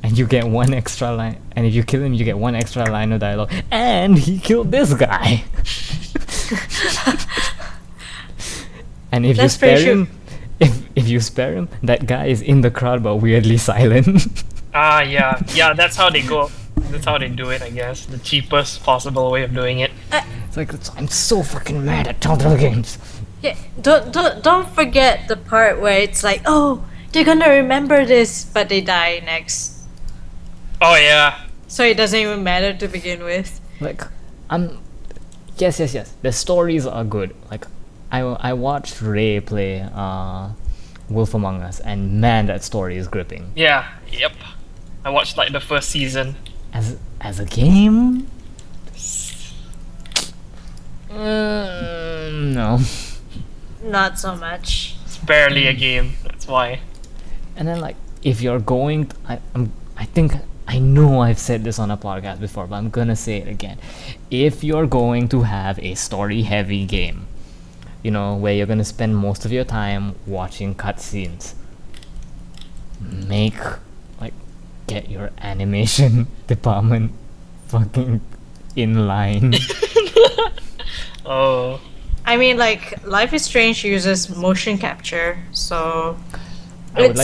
And you get one extra line, and if you kill him, you get one extra line of dialogue. And he killed this guy. And if That's you spare pretty him, if you spare him, that guy is in the crowd but weirdly silent. Yeah, that's how they go. That's how they do it, I guess. The cheapest possible way of doing it. It's like I'm so fucking mad at Telltale Games. Yeah, don't forget the part where it's like, oh, they're gonna remember this, but they die next. Oh yeah. So it doesn't even matter to begin with. Like, yes. The stories are good. Like, I watched Ray play Wolf Among Us, and man, that story is gripping. Yeah, yep. I watched like the first season. As a game, no. Not so much. It's barely a game, that's why. And then like, if you're going, I think I know I've said this on a podcast before, but I'm gonna say it again. If you're going to have a story-heavy game, you know, where you're gonna spend most of your time watching cutscenes, get your animation department fucking in line. Oh. I mean, like, Life is Strange uses motion capture, so I would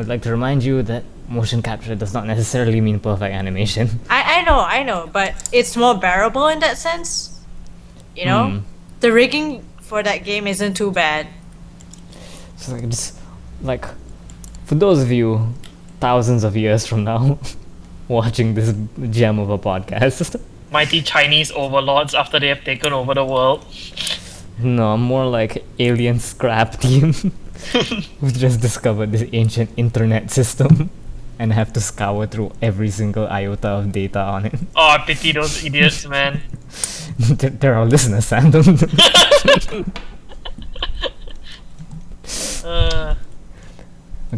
like to remind you that motion capture does not necessarily mean perfect animation. I know, but it's more bearable in that sense. You know, the rigging for that game isn't too bad. So like, just like, for those of you thousands of years from now watching this gem of a podcast. Mighty Chinese overlords after they have taken over the world. No, more like alien scrap team who've just discovered this ancient internet system and have to scour through every single iota of data on it. Oh, I pity those idiots, man. They're our listeners, Sam.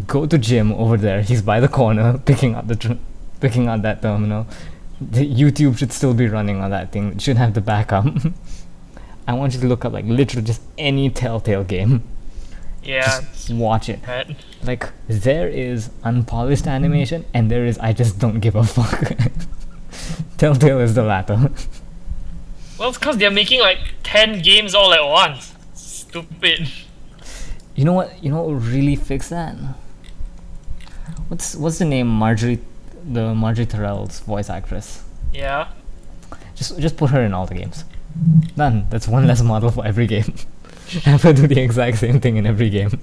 Go to Jim over there. He's by the corner, picking out that terminal. The YouTube should still be running on that thing. It should have the backup. I want you to look up like literally just any Telltale game. Yeah. Just watch it. Right. Like, there is unpolished animation and there is I just don't give a fuck. Telltale is the latter. Well, it's because they're making like 10 games all at once. Stupid. You know what would really fix that? What's the name? Marjorie Terrell's voice actress. Yeah. Just put her in all the games. Done. That's one less model for every game. Have her do the exact same thing in every game.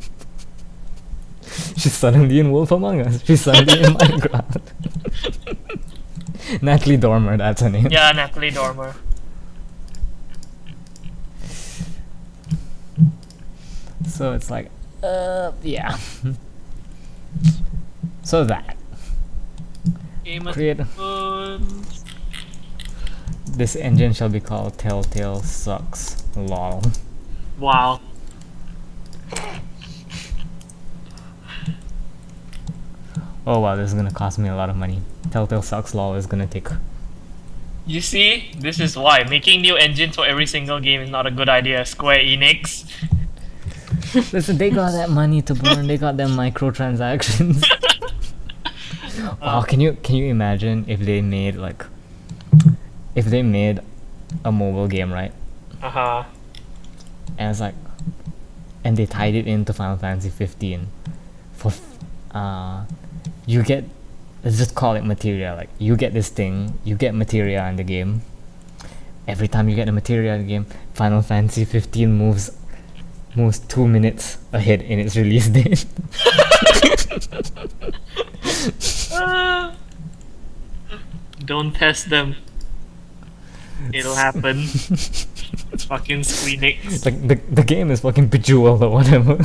She's suddenly in Wolf Among Us. She's suddenly in Minecraft. Natalie Dormer, that's her name. Yeah, Natalie Dormer. So it's like, yeah. So that. Create. This engine shall be called Telltale Sucks. Lol. Wow. Oh wow, this is gonna cost me a lot of money. Telltale Sucks lol is gonna take. You see, this is why making new engines for every single game is not a good idea. Square Enix. Listen, they got that money to burn. They got them microtransactions. Oh, can you imagine if they made a mobile game, right? Uh-huh. And it's like, and they tied it into Final Fantasy 15. You get, let's just call it materia. Like, you get this thing, you get materia in the game. Every time you get a materia in the game, Final Fantasy 15 moves 2 minutes ahead in its release date. Don't test them. It'll happen. It's fucking Squeenix. Like the game is fucking Bejeweled or whatever.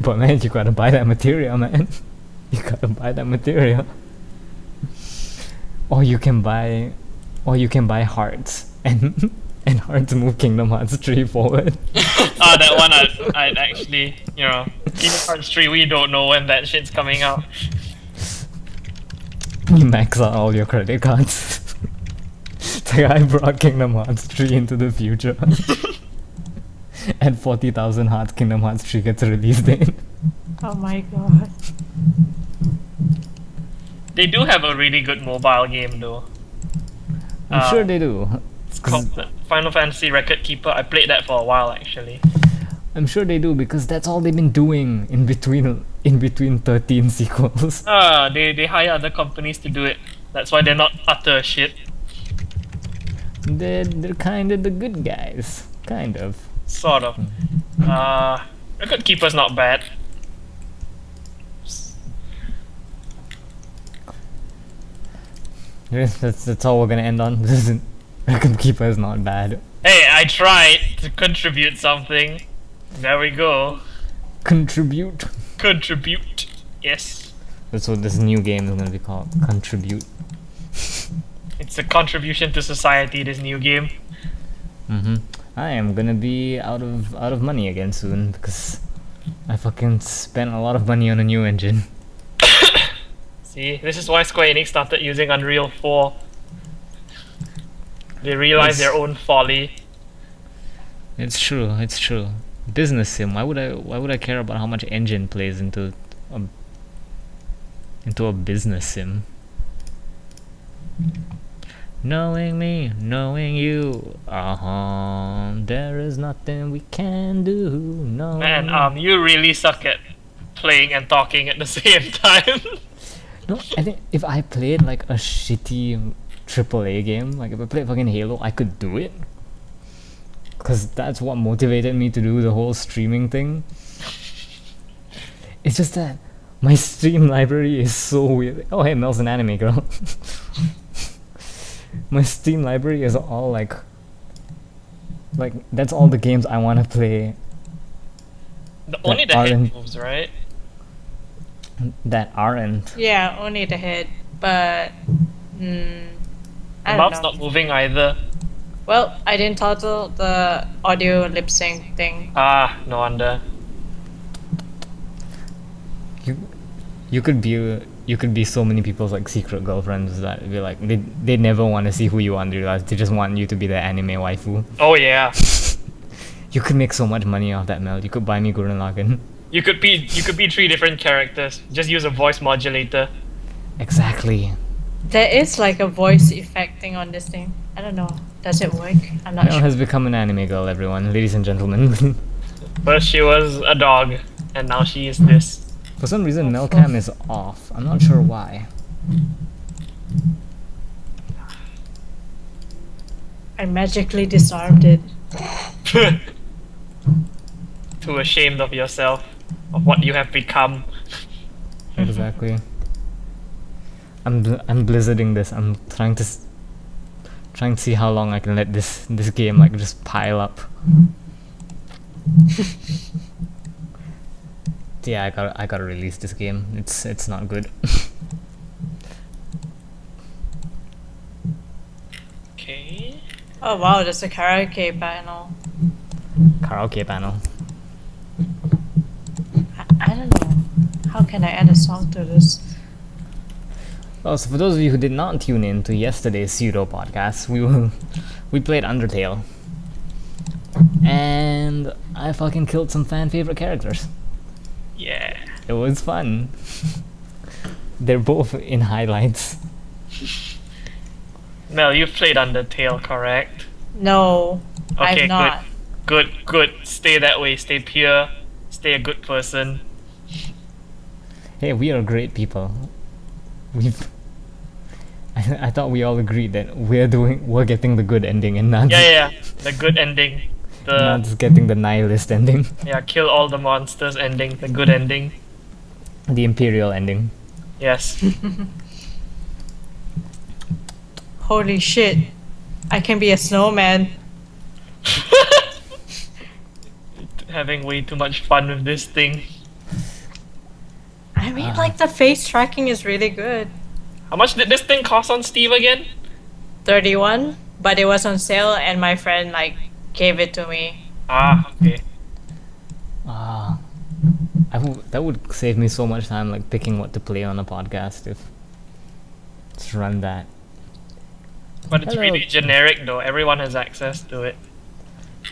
But man, you gotta buy that material, man. You gotta buy that material. Or you can buy hearts and hearts move Kingdom Hearts 3 forward. That one I'd actually, Kingdom Hearts 3, we don't know when that shit's coming out. You max out all your credit cards. It's like, I brought Kingdom Hearts 3 into the future. At 40,000 hearts, Kingdom Hearts 3 gets a release date. Oh my god. They do have a really good mobile game though. I'm sure they do. It's called Final Fantasy Record Keeper. I played that for a while actually. I'm sure they do because that's all they've been doing in between in between 13 sequels. They hire other companies to do it. That's why they're not utter shit. They're kind of the good guys. Kind of. Sort of. Record Keeper's not bad. That's all we're gonna end on. Record Keeper is not bad. Hey, I tried to contribute something. There we go. Contribute. Contribute. Yes. That's what this new game is gonna be called. Contribute. It's a contribution to society, this new game. I am gonna be out of money again soon because I fucking spent a lot of money on a new engine. See, this is why Square Enix started using Unreal 4. They realized their own folly. It's true. It's true. Business sim. Why would I care about how much engine plays into a business sim? Knowing me, knowing you, there is nothing we can do. No. Man, you really suck at playing and talking at the same time. No, I think if I played like a shitty AAA game, like if I played fucking Halo, I could do it. Cause that's what motivated me to do the whole streaming thing. It's just that my Steam library is so weird. Oh hey, Mel's an anime girl. My Steam library is all like that's all the games I want to play. Only the head moves, right? That aren't. Yeah, only the head, but I The don't mouth's know. not moving either. Well, I didn't toggle the audio lip sync thing. No wonder. You could be so many people's like secret girlfriends that be like they never want to see who you are in real life. They just want you to be their anime waifu. Oh yeah. You could make so much money off that, Mel. You could buy me Gurren Lagann. You could be 3 different characters. Just use a voice modulator. Exactly. There is like a voice effect thing on this thing. I don't know. Does it work? I'm not Mel sure. has become an anime girl, everyone, ladies and gentlemen. First she was a dog, and now she is this. For some reason, Melcam is off. I'm not sure why. I magically disarmed it. Too ashamed of yourself, of what you have become. Exactly. I'm blizzarding this. I'm trying to see how long I can let this game like just pile up. Yeah, I gotta release this game. It's not good. Okay. Oh wow, there's a karaoke panel. Karaoke panel. I don't know. How can I add a song to this? Oh, so for those of you who did not tune in to yesterday's pseudo podcast, we played Undertale, and I fucking killed some fan favorite characters. Yeah. It was fun. They're both in highlights. Mel, you've played Undertale, correct? No, Okay, I've not. Good. Stay that way. Stay pure. Stay a good person. Hey, we are great people. I thought we all agreed that we're getting the good ending and not Yeah. The good ending. not just getting the nihilist ending, Yeah, kill all the monsters ending. The good ending. the imperial ending. Yes. Holy shit. I can be a snowman. Having way too much fun with this thing. I mean, like, the face tracking is really good. How much did this thing cost on Steam again? 31, but it was on sale and my friend, like, gave it to me. Okay. That would save me so much time, like picking what to play on a podcast if just run that. But it's Hello. really generic though. Everyone has access to it.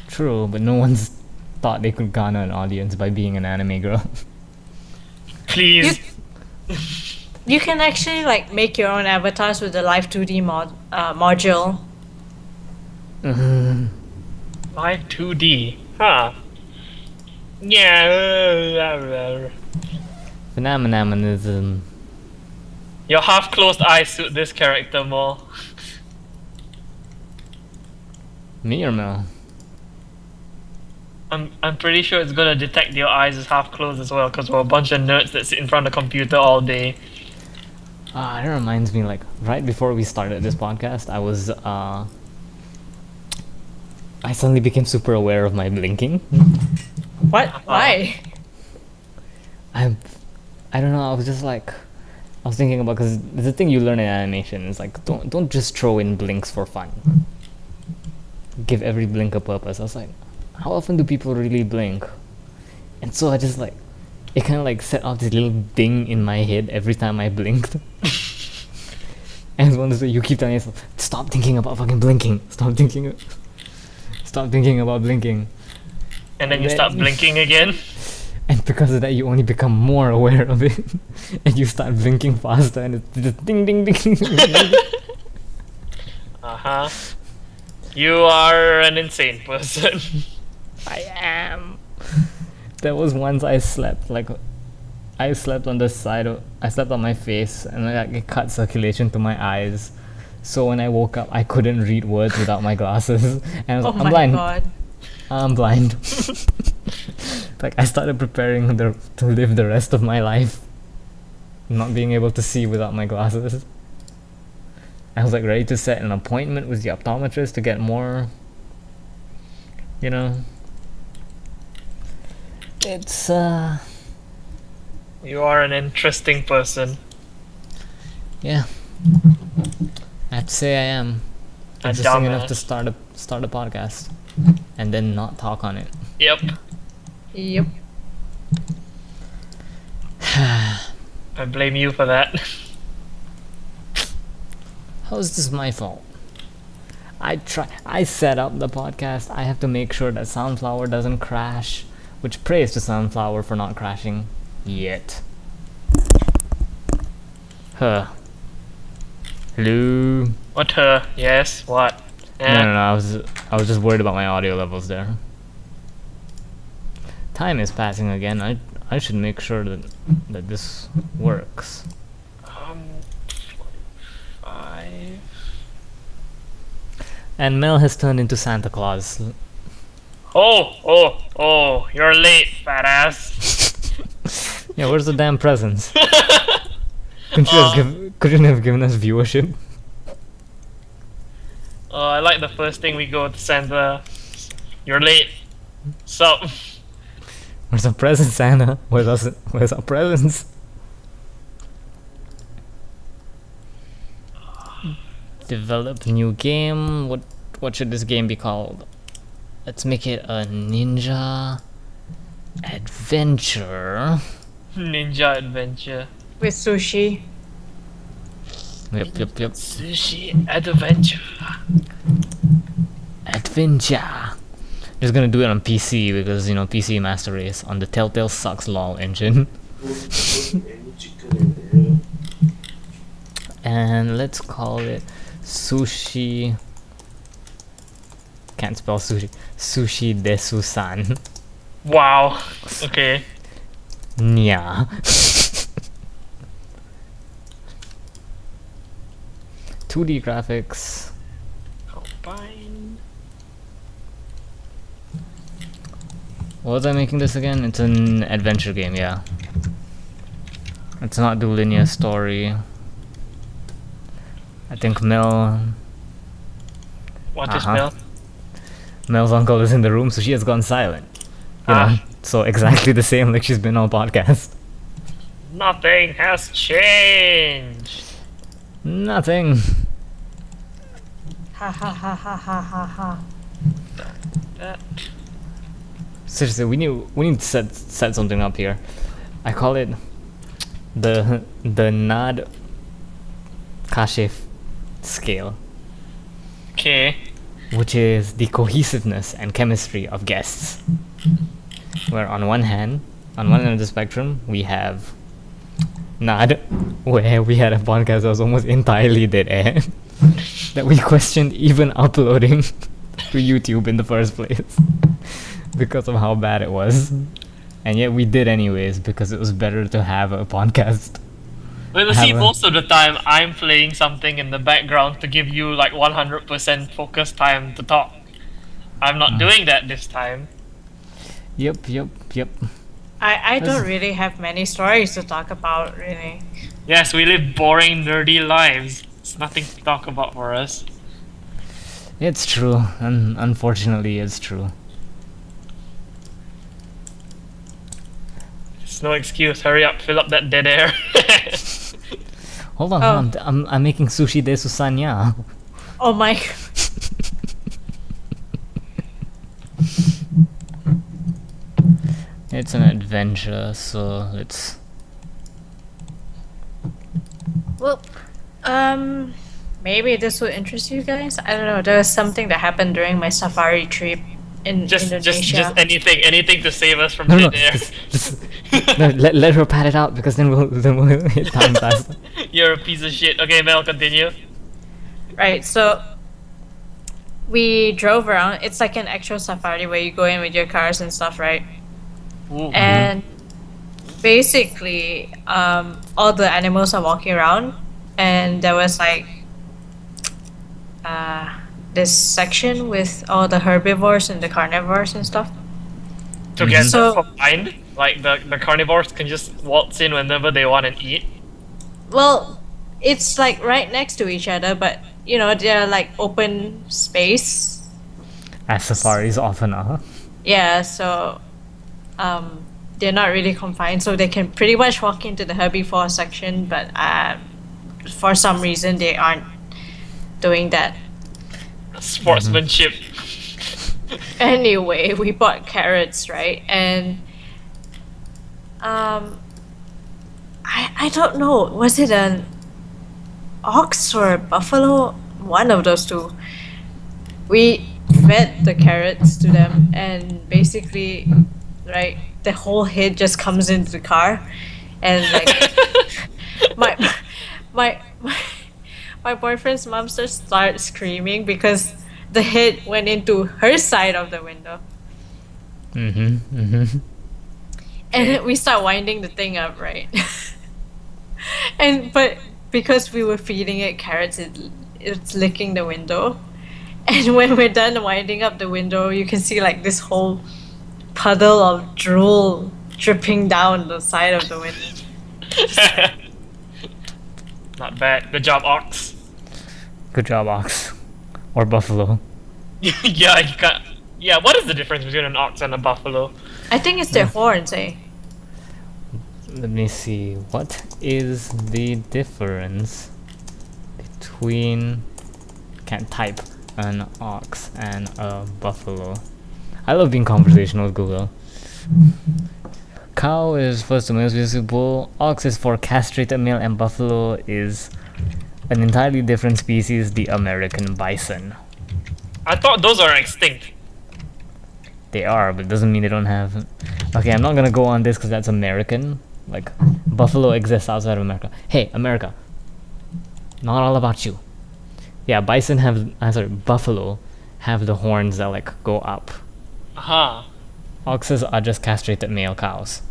True, but no one's thought they could garner an audience by being an anime girl. Please. You can actually, like, make your own avatars with the Live 2D module. Live 2D. Huh. Yeah. Phenomenalism. Your half-closed eyes suit this character more. Me or Mel? I'm pretty sure it's gonna detect your eyes as half-closed as well, because we're a bunch of nerds that sit in front of the computer all day. That reminds me, like, right before we started this podcast, I suddenly became super aware of my blinking. What? Why? I don't know, I was just like, I was thinking about, because the thing you learn in animation is like, don't just throw in blinks for fun. Give every blink a purpose. I was like, how often do people really blink? And so I just like, it kind of like set off this little ding in my head every time I blinked. And it's one of those, you keep telling yourself, stop thinking about fucking blinking. Stop thinking about blinking. And then you start blinking again. And because of that, you only become more aware of it. And you start blinking faster, and it's just ding ding ding. Uh-huh. You are an insane person. I am. There was once I slept on the side of, I slept on my face, and like, it cut circulation to my eyes. So when I woke up, I couldn't read words without my glasses. And I was Oh like, I'm my blind. god. I'm blind. Like, I started preparing to live the rest of my life not being able to see without my glasses. I was like ready to set an appointment with the optometrist to get more, you know. It's You are an interesting person. yeah. I have to say I am. A Interesting enough to dumbass. start a podcast and then not talk on it. Yep. Yep. I blame you for that. How is this my fault? I set up the podcast. I have to make sure that Sunflower doesn't crash, which praise to Sunflower for not crashing yet. Huh. Hello. What her? Yes, what? No, I was just worried about my audio levels there. Time is passing again. I should make sure that this works. 5. And Mel has turned into Santa Claus. Oh, you're late, fat ass. Yeah, where's the damn presents? Couldn't have given us viewership? I like the first thing we go to Santa. You're late. Sup? Where's our presents, Santa? Where's our presents? Develop new game. What should this game be called? Let's make it a ninja adventure. Ninja adventure. With sushi. Yep. Sushi adventure. Adventure. Just gonna do it on PC because, you know, PC Master Race on the Telltale Sucks LOL engine. And let's call it Sushi. Can't spell sushi. Sushi Desu-san. Wow. Okay. Nya. 2D graphics. Combine. What was I making this again? It's an adventure game, yeah. Let's not do linear story. I think Mel... What is Uh-huh. Mel? Mel's uncle is in the room, so she has gone silent. You know, so exactly the same like she's been on podcast. Nothing has changed. Nothing. Ha ha ha ha ha ha ha. That. Seriously, we need to set something up here. I call it the Nad Kashif scale, Okay. which is the cohesiveness and chemistry of guests. Where on one end of the spectrum, we have Nad, where we had a podcast that was almost entirely dead air, that we questioned even uploading to YouTube in the first place because of how bad it was. and yet we did anyways because it was better to have a podcast. Well, see, Have a- most of the time I'm playing something in the background to give you like 100% focus time to talk. I'm not doing that this time. Yep. I don't really have many stories to talk about, really. Yes, we live boring, nerdy lives. It's nothing to talk about for us. It's true, and unfortunately, it's true. It's no excuse. Hurry up, fill up that dead air. Hold on, Oh. I'm making sushi de Susanya. Oh my. It's an adventure, so let's. Well, maybe this will interest you guys. I don't know. There was something that happened during my safari trip in just Indonesia. anything to save us from No, dead air. just no, let her pat it out because then we'll hit time faster. You're a piece of shit. Okay, Mel, continue. Right, so we drove around. It's like an actual safari where you go in with your cars and stuff, right? Ooh. And basically, all the animals are walking around, and there was like this section with all the herbivores and the carnivores and stuff. Together So- combined, like the carnivores can just waltz in whenever they want and eat. Well, it's like right next to each other, but you know, they're like open space. As safaris often are. Yeah, so they're not really confined, so they can pretty much walk into the herbivore section, but for some reason they aren't doing that. Sportsmanship. Anyway, we bought carrots, right? And I don't know, was it an ox or a buffalo? One of those two. We fed the carrots to them, and basically, right, the whole head just comes into the car, and like my boyfriend's mom just started screaming because the head went into her side of the window. Mm-hmm. And then we start winding the thing up, right? But because we were feeding it carrots, it's licking the window. And when we're done winding up the window, you can see like this whole puddle of drool dripping down the side of the window. Not bad. Good job, Ox. Good job, ox. Or buffalo. Yeah, you got. Yeah, what is the difference between an ox and a buffalo? I think it's their horns, eh? Let me see. What is the difference between can't type an ox and a buffalo? I love being conversational with Google. Cow is first to male species bull, ox is for castrated male, and buffalo is an entirely different species, the American bison. I thought those are extinct. They are, but it doesn't mean they don't have. Okay, I'm not gonna go on this because that's American. Like, buffalo exists outside of America. Hey, America. Not all about you. Yeah, bison have. Buffalo have the horns that like go up. Aha. Oxes are just castrated male cows.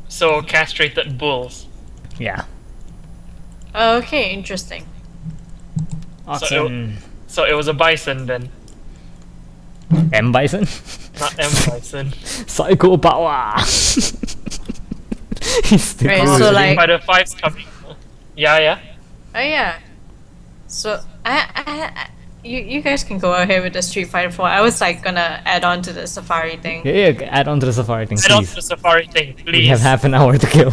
So castrated bulls. Yeah. Okay, interesting. Oxen. So it was a bison then, M bison? not M bison. Psycho power! He's still Right, cool. so like- Fighter 5's coming. Yeah. Oh yeah. So you guys can go ahead with the Street Fighter 4. I was like gonna add on to the Safari thing. Yeah, add on to the safari thing, Head on to please. the safari thing, please. We have half an hour to kill.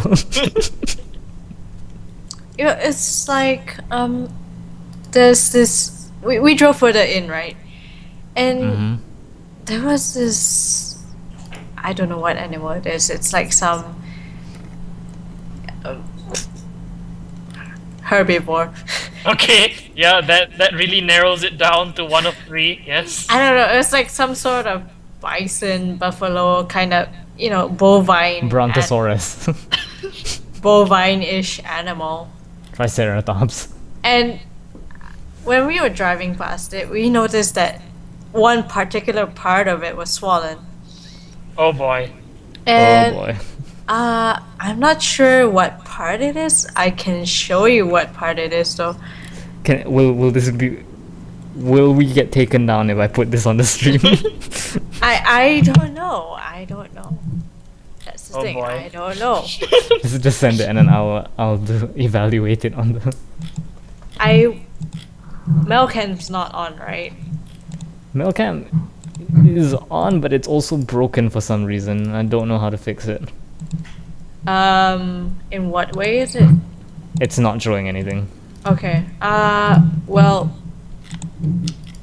You know, it's like there's this. We drove further in, right? And Mhm. there was this. I don't know what animal it is. It's like some herbivore. Okay, yeah, that really narrows it down to one of three. Yes. I don't know. It's like some sort of bison, buffalo, kind of, you know, bovine. Brontosaurus. Bovine-ish animal. Triceratops. And when we were driving past it, we noticed that one particular part of it was swollen. Oh boy. And Oh boy. I'm not sure what part it is. I can show you what part it is though. Will this be? Will we get taken down if I put this on the stream? I don't know. I don't know. That's the Oh thing. boy. I don't know. Just send it and then I'll evaluate it on the. Melcan's not on, right? Melcam is on, but it's also broken for some reason. I don't know how to fix it. In what way is it? It's not showing anything. Okay. Well,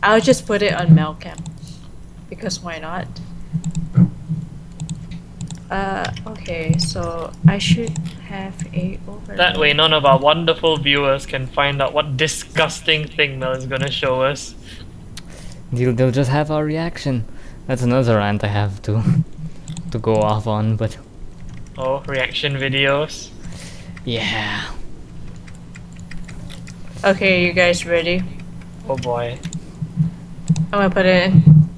I'll just put it on Melcam because why not? Okay. So I should have a overlay. That way, none of our wonderful viewers can find out what disgusting thing Mel is gonna show us. They'll just have our reaction. That's another rant I have to go off on, but Oh, reaction videos. yeah. Okay, you guys ready? Oh boy. I'm gonna put it in,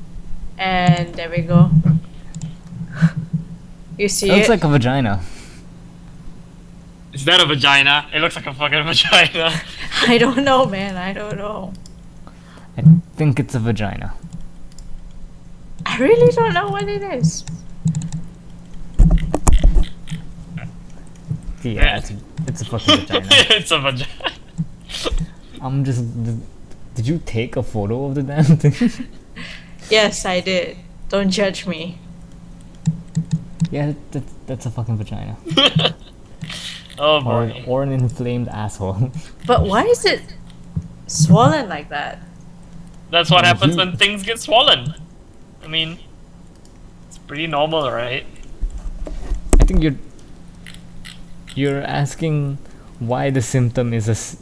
and there we go. You see It looks it? like a vagina. Is that a vagina? It looks like a fucking vagina. I don't know, man. I don't know. I think it's a vagina. I really don't know what it is. Yeah, it's a fucking vagina. It's a vagina. I'm just. Did you take a photo of the damn thing? Yes, I did. Don't judge me. Yeah, that's a fucking vagina. Oh Or, boy. or an inflamed asshole. But why is it swollen like that? That's what happens You- when things get swollen. I mean, it's pretty normal, right? I think you're asking why the symptom is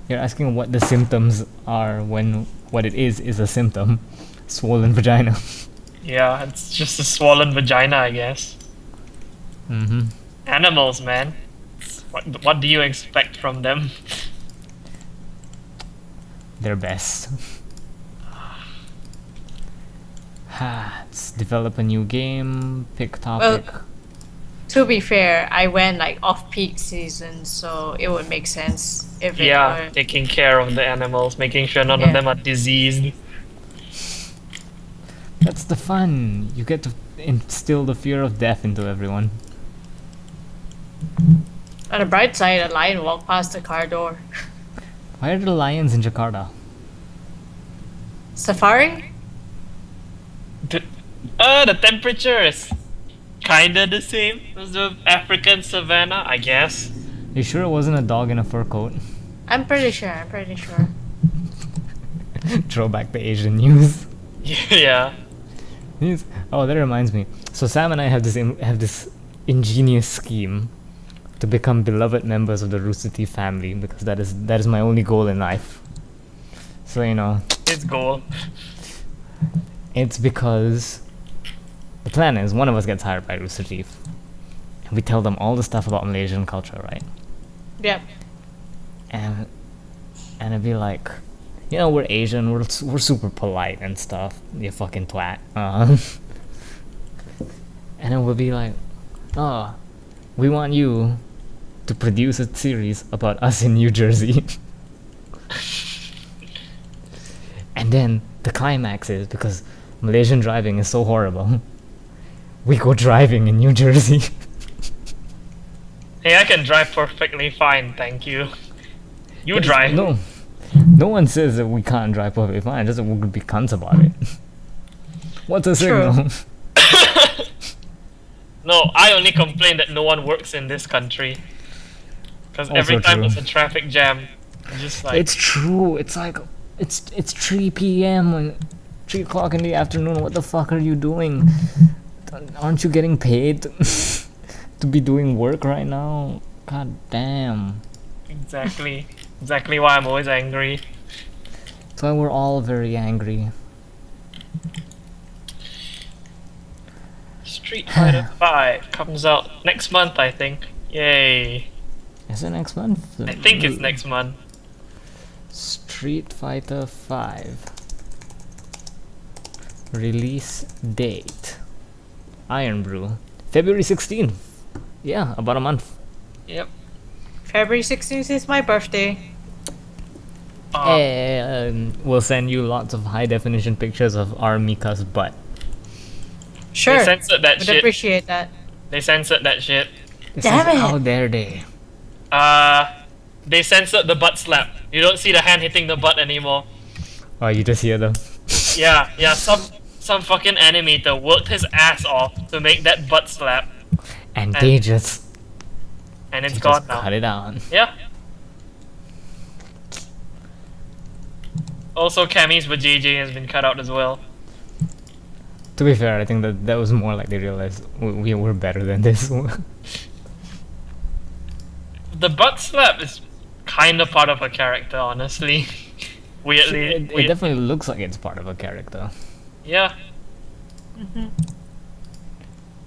you're asking what the symptoms are when what it is a symptom. Swollen vagina. Yeah, it's just a swollen vagina, I guess. Mm-hmm. Animals, man. What do you expect from them? Their best. Let's develop a new game. Pick topic. To be fair, I went like off peak season, so it would make sense if it Yeah, were. taking care of the animals, making sure none Yeah. of them are diseased. That's the fun. You get to instill the fear of death into everyone. On the bright side, a lion walked past the car door. Why are the lions in Jakarta? Safari? The temperature is kinda the same as the African savanna, I guess. You sure it wasn't a dog in a fur coat? I'm pretty sure. I'm pretty sure. Throw back the Asian news. Yeah. Oh, that reminds me. So Sam and I have this ingenious scheme to become beloved members of the Rooster Teeth family because that is my only goal in life. So His goal. it's because the plan is one of us gets hired by Rooster Teeth, and we tell them all the stuff about Malaysian culture, right? Yep. And it'd be like, we're Asian, we're super polite and stuff. You fucking twat. And then we'll be like, oh, we want you to produce a series about us in New Jersey. And then the climax is, because Malaysian driving is so horrible, we go driving in New Jersey. Hey, I can drive perfectly fine, thank you. You drive. No one says that we can't drive perfectly fine, just that we'll be cunts about it. What's a True. signal? No, I only complain that no one works in this country. Because every Also time true. there's a traffic jam, I'm just like, It's true. It's like it's 3 p.m. and 3 o'clock in the afternoon. What the fuck are you doing? Aren't you getting paid to be doing work right now? God damn. exactly why I'm always angry. That's why we're all very angry. Street Fighter 5 comes out next month, I think. Yay. Is it next month? I think it's next month. Street Fighter 5 release date. Iron Brew. February 16th. Yeah, about a month. Yep. February 16th is my birthday. And we'll send you lots of high definition pictures of our Mika's butt. Sure. They censored that Would shit. appreciate that. They censored that shit. Damn it. How dare they? They censored the butt slap. You don't see the hand hitting the butt anymore. Oh, you just hear them. Yeah. Some fucking animator worked his ass off to make that butt slap, And they just, and it's they gone just now. cut it out. Yeah. Also, Cammy's vajayjay has been cut out as well. To be fair, I think that was more like they realized we were better than this. The butt slap is kind of part of a character, honestly. Weirdly. It definitely looks like it's part of a character. Yeah.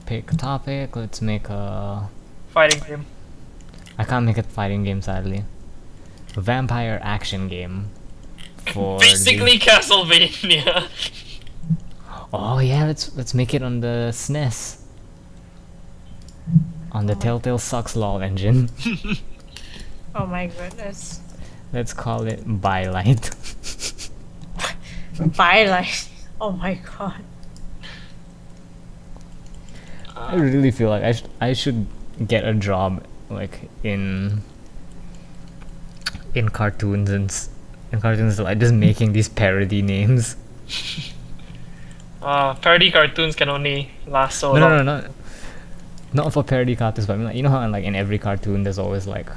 Pick topic, let's make a... Fighting game. I can't make a fighting game, sadly. Vampire action game. For Basically Castlevania. Oh yeah, let's make it on the SNES. On the Telltale Sucks LOL engine. Oh my goodness. Let's call it Bylight. Bylight. Oh my god. I really feel like I should get a job like in cartoons in cartoons, like just making these parody names. Parody cartoons can only last so long. No, not for parody cartoons, but I mean, like, you know how in every cartoon there's always like,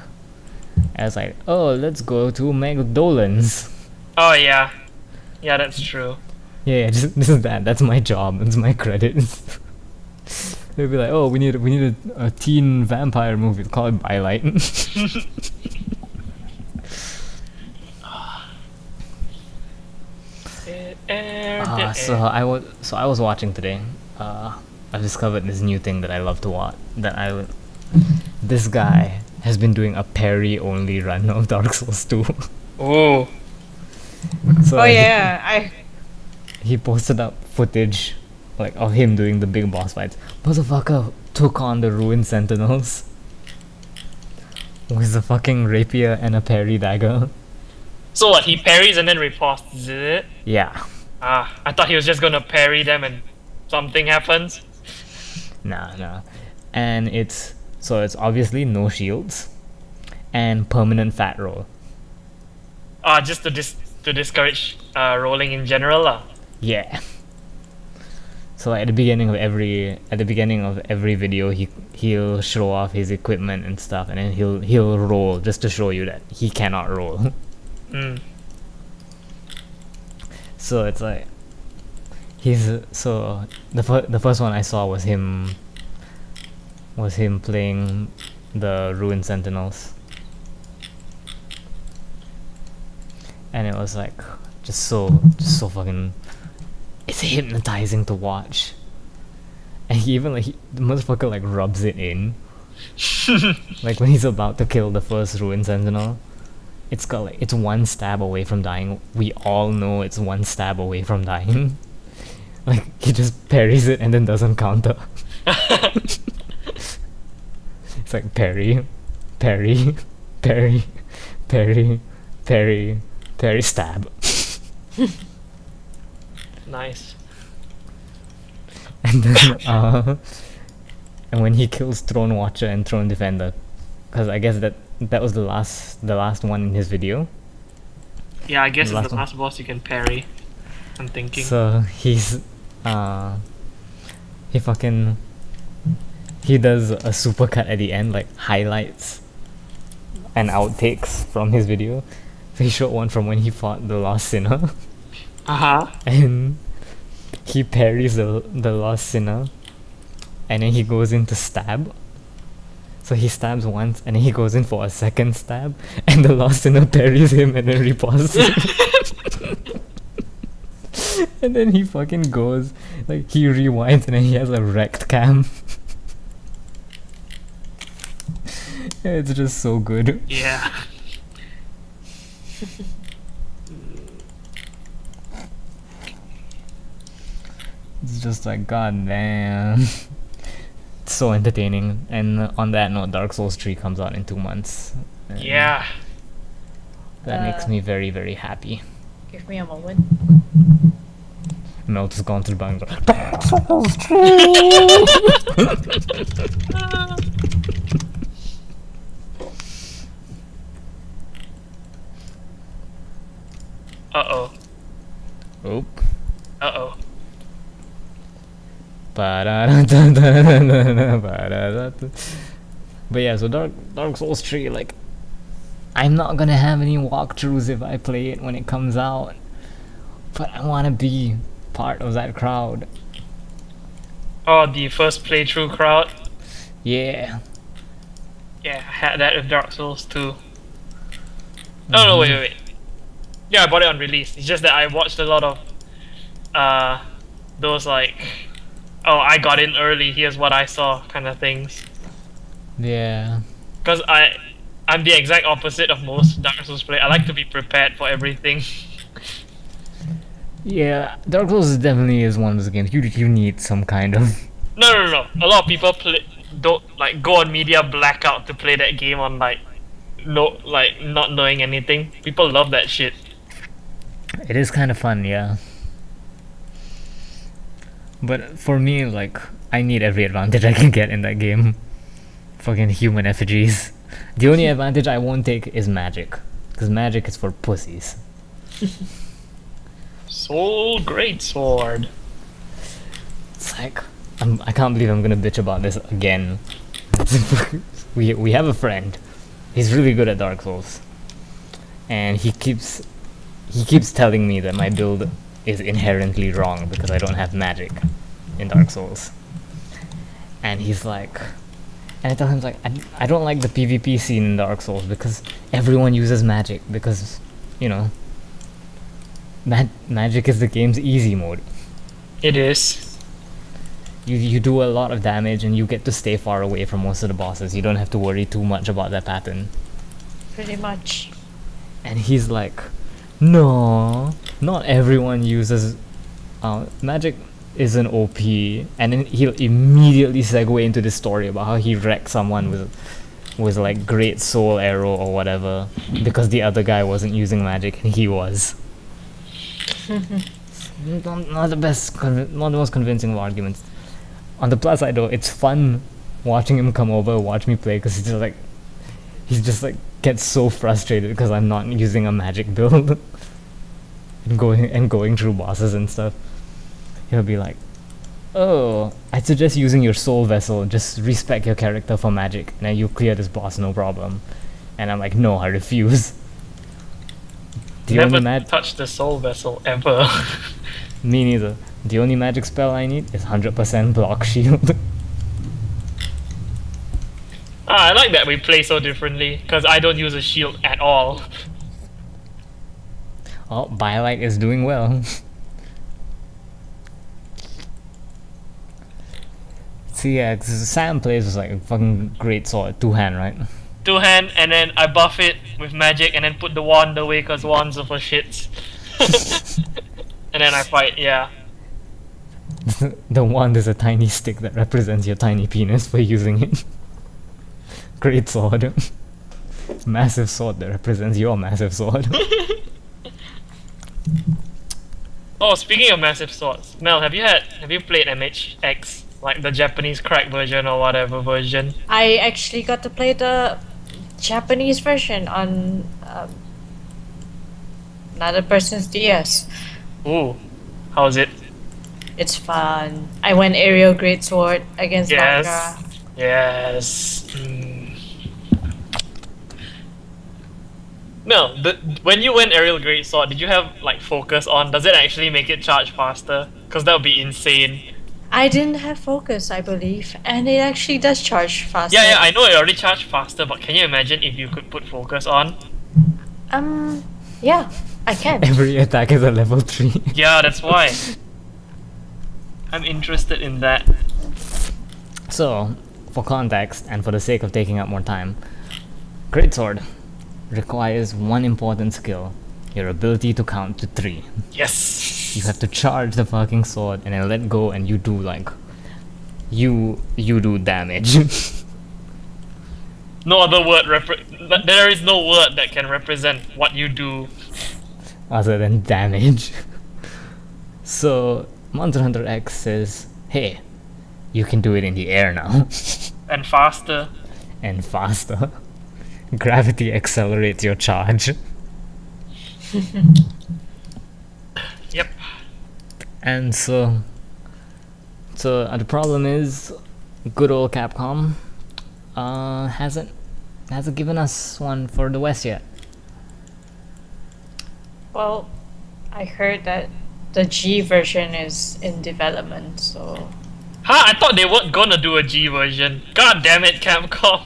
it's like, oh, let's go to McDolland's. Oh yeah. Yeah, that's true. Yeah, just that's my job. That's my credits. They'll be like, oh, we need a teen vampire movie. Call it Bylight. So I was watching today. I've discovered this new thing that I love to watch. This guy has been doing a parry only run of Dark Souls 2. Oh. So Oh yeah, he posted up footage like of him doing the big boss fights. Motherfucker took on the Ruined Sentinels with a fucking rapier and a parry dagger. So what, he parries and then riposts, is it? Yeah. I thought he was just gonna parry them and something happens. Nah. And it's obviously no shields and permanent fat roll. Just to discourage rolling in general lah. Yeah. So like, at the beginning of every video, he'll show off his equipment and stuff, and then he'll roll just to show you that he cannot roll. So it's like the first one I saw was him playing the Ruined Sentinels, and it was like just so fucking, it's hypnotizing to watch. And he even the motherfucker like rubs it in. Like when he's about to kill the first Ruined Sentinel, it's got like, it's one stab away from dying. We all know it's one stab away from dying. Like he just parries it and then doesn't counter. It's like parry, parry, parry, parry, parry, parry, stab. Nice. And then and when he kills Throne Watcher and Throne Defender, because I guess that was the last one in his video. Yeah, I guess The it's last the one. last boss you can parry. I'm thinking. So he does a supercut at the end, like highlights and outtakes from his video. So he showed one from when he fought the Lost Sinner. And he parries the Lost Sinner, and then he goes in to stab. So he stabs once, and then he goes in for a second stab, and the Lost Sinner parries him and then riposts him. And then he fucking goes, like he rewinds, and then he has a wrecked cam. It's just so good. Yeah. It's just like, god damn. It's so entertaining. And on that note, Dark Souls 3 comes out in 2 months. And Yeah. that makes me very, very happy. Give me a moment. Mel just gone to the bank. Uh-oh. Oop. Uh-oh. But yeah, so Dark Souls 3, like, I'm not gonna have any walkthroughs if I play it when it comes out, but I wanna be part of that crowd. Oh, the first playthrough crowd. Yeah. Yeah, I had that with Dark Souls 2. Oh no, wait. Yeah, I bought it on release. It's just that I watched a lot of those like, oh, I got in early, here's what I saw kind of things. Yeah. Because I'm the exact opposite of most Dark Souls players. I like to be prepared for everything. Yeah, Dark Souls definitely is one of those games you need some kind of... No. A lot of people don't like go on media blackout to play that game on like not knowing anything. People love that shit. It is kind of fun, yeah. But for me, like, I need every advantage I can get in that game. Fucking human effigies. The only advantage I won't take is magic. Because magic is for pussies. Soul Greatsword. It's like, I can't believe I'm gonna bitch about this again. we have a friend. He's really good at Dark Souls. And he keeps telling me that my build is inherently wrong because I don't have magic in Dark Souls. And he's like, and I tell him, like, I don't like the PvP scene in Dark Souls because everyone uses magic because, you know, magic is the game's easy mode. It is. You do a lot of damage and you get to stay far away from most of the bosses. You don't have to worry too much about that pattern. Pretty much. And he's like, no, not everyone uses magic isn't OP. And then he'll immediately segue into this story about how he wrecked someone with like great soul arrow or whatever because the other guy wasn't using magic and he was. Not the most convincing of arguments. On the plus side though, it's fun watching him come over, watch me play, because he's just like gets so frustrated because I'm not using a magic build and going through bosses and stuff. He'll be like, oh, I'd suggest using your soul vessel, just respec your character for magic and then you clear this boss no problem. And I'm like, no, I refuse. Never touched the soul vessel ever. Me neither. The only magic spell I need is 100% block shield. I like that we play so differently, because I don't use a shield at all. Oh, Biolight is doing well. See, yeah, 'cause Sam plays with like a fucking great sword, 2-hand, right? 2-hand, and then I buff it with magic, and then put the wand away, because wands are for shits. And then I fight, yeah. The wand is a tiny stick that represents your tiny penis for using it. Great sword. Massive sword that represents your massive sword. Oh, speaking of massive swords, Mel, have you played MHX? Like the Japanese crack version or whatever version? I actually got to play the Japanese version on another person's DS. Ooh, how's it? It's fun. I went aerial greatsword against Yes. Manga. Yes. Mel, when you went aerial greatsword, did you have like focus on? Does it actually make it charge faster? Because that would be insane. I didn't have focus, I believe, and it actually does charge faster. Yeah, I know it already charged faster, but can you imagine if you could put focus on? Yeah, I can. Every attack is a level 3. Yeah, that's why. I'm interested in that. So, for context, and for the sake of taking up more time, Greatsword requires one important skill, your ability to count to 3. Yes. You have to charge the fucking sword and then let go, and you do like you do damage. No other word there is no word that can represent what you do. other than damage. So Monster Hunter X says, hey, you can do it in the air now. And faster. And faster. Gravity accelerates your charge. Yep. And so the problem is, good old Capcom hasn't given us one for the West yet. Well, I heard that the G version is in development, so Huh? I thought they weren't gonna do a G version. God damn it, Capcom.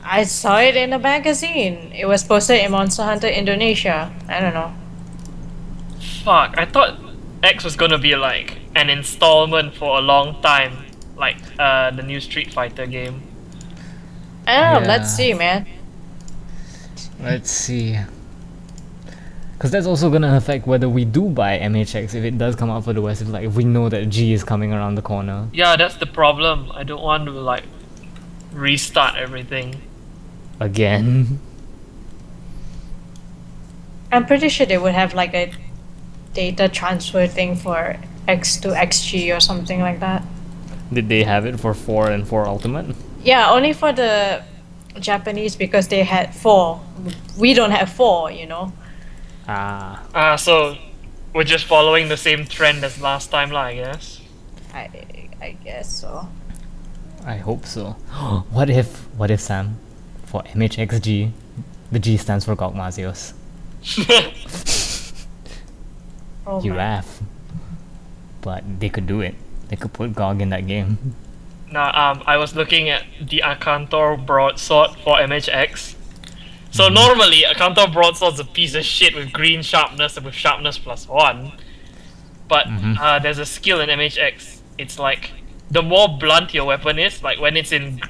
I saw it in a magazine. It was posted in Monster Hunter Indonesia. I don't know. Fuck, I thought X was gonna be like an installment for a long time. Like the new Street Fighter game. I don't know. Yeah. Let's see, man. Let's see. Because that's also gonna affect whether we do buy MHX if it does come out for the West. If we know that G is coming around the corner. Yeah, that's the problem. I don't want to like restart everything. Again. I'm pretty sure they would have like a data transfer thing for X to XG or something like that. Did they have it for 4 and 4 Ultimate? Yeah, only for the Japanese because they had 4. We don't have 4, you know. Ah. So we're just following the same trend as last time lah, I guess. I guess so. I hope so. What if Sam, for MHXG, the G stands for Gokmazios? Oh You my. laugh. But they could do it. They could put GOG in that game. Now, I was looking at the Akantor broadsword for MHX. So normally, Akantor broadsword's a piece of shit with green sharpness and with sharpness +1. But there's a skill in MHX. It's like the more blunt your weapon is, like when it's in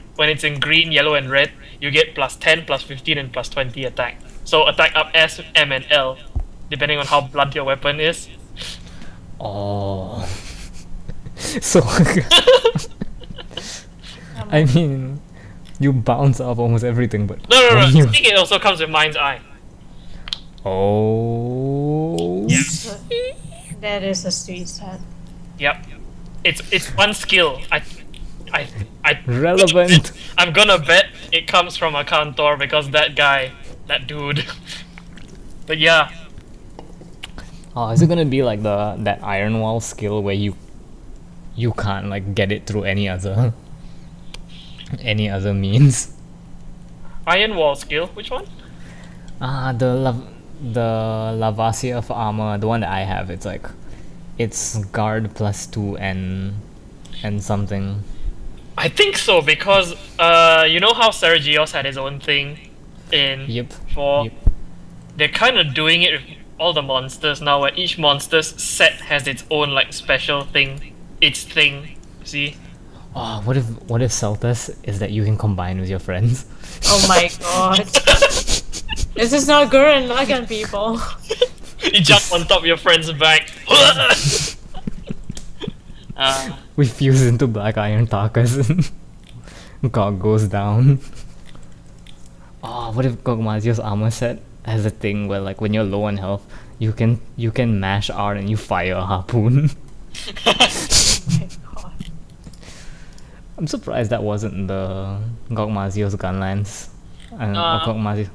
green, yellow, and red, you get +10, +15, and +20 attack. So attack up S, M, and L, depending on how blunt your weapon is. Oh. So I mean, you bounce off almost everything, but No. when I you- think it also comes with Mind's Eye. Oh. Yeah. That is a sweet set. Yep. It's one skill. I Relevant. I'm gonna bet it comes from a Kantor because that dude. But yeah, Oh, is it gonna be like that Iron Wall skill where you can't like get it through any other means? Iron Wall skill. Which one? The Lavasia for armor, the one that I have, it's guard +2 and something. I think so because you know how Sergios had his own thing in Yep. 4. Yep. They're kind of doing it with all the monsters now, where each monster's set has its own like special thing, its thing. See? Oh, what if Celtus is that you can combine with your friends? Oh my god. This is not Gurren Lagann, people. You jump on top of your friend's back. We fuse into Black Iron Tarkus and GOG goes down. Oh, what if Gogmazio's armor set has a thing where like when you're low on health, you can mash R and you fire a harpoon? Oh my god. I'm surprised that wasn't the Gogmazio's gunlance. Or Gogmazio.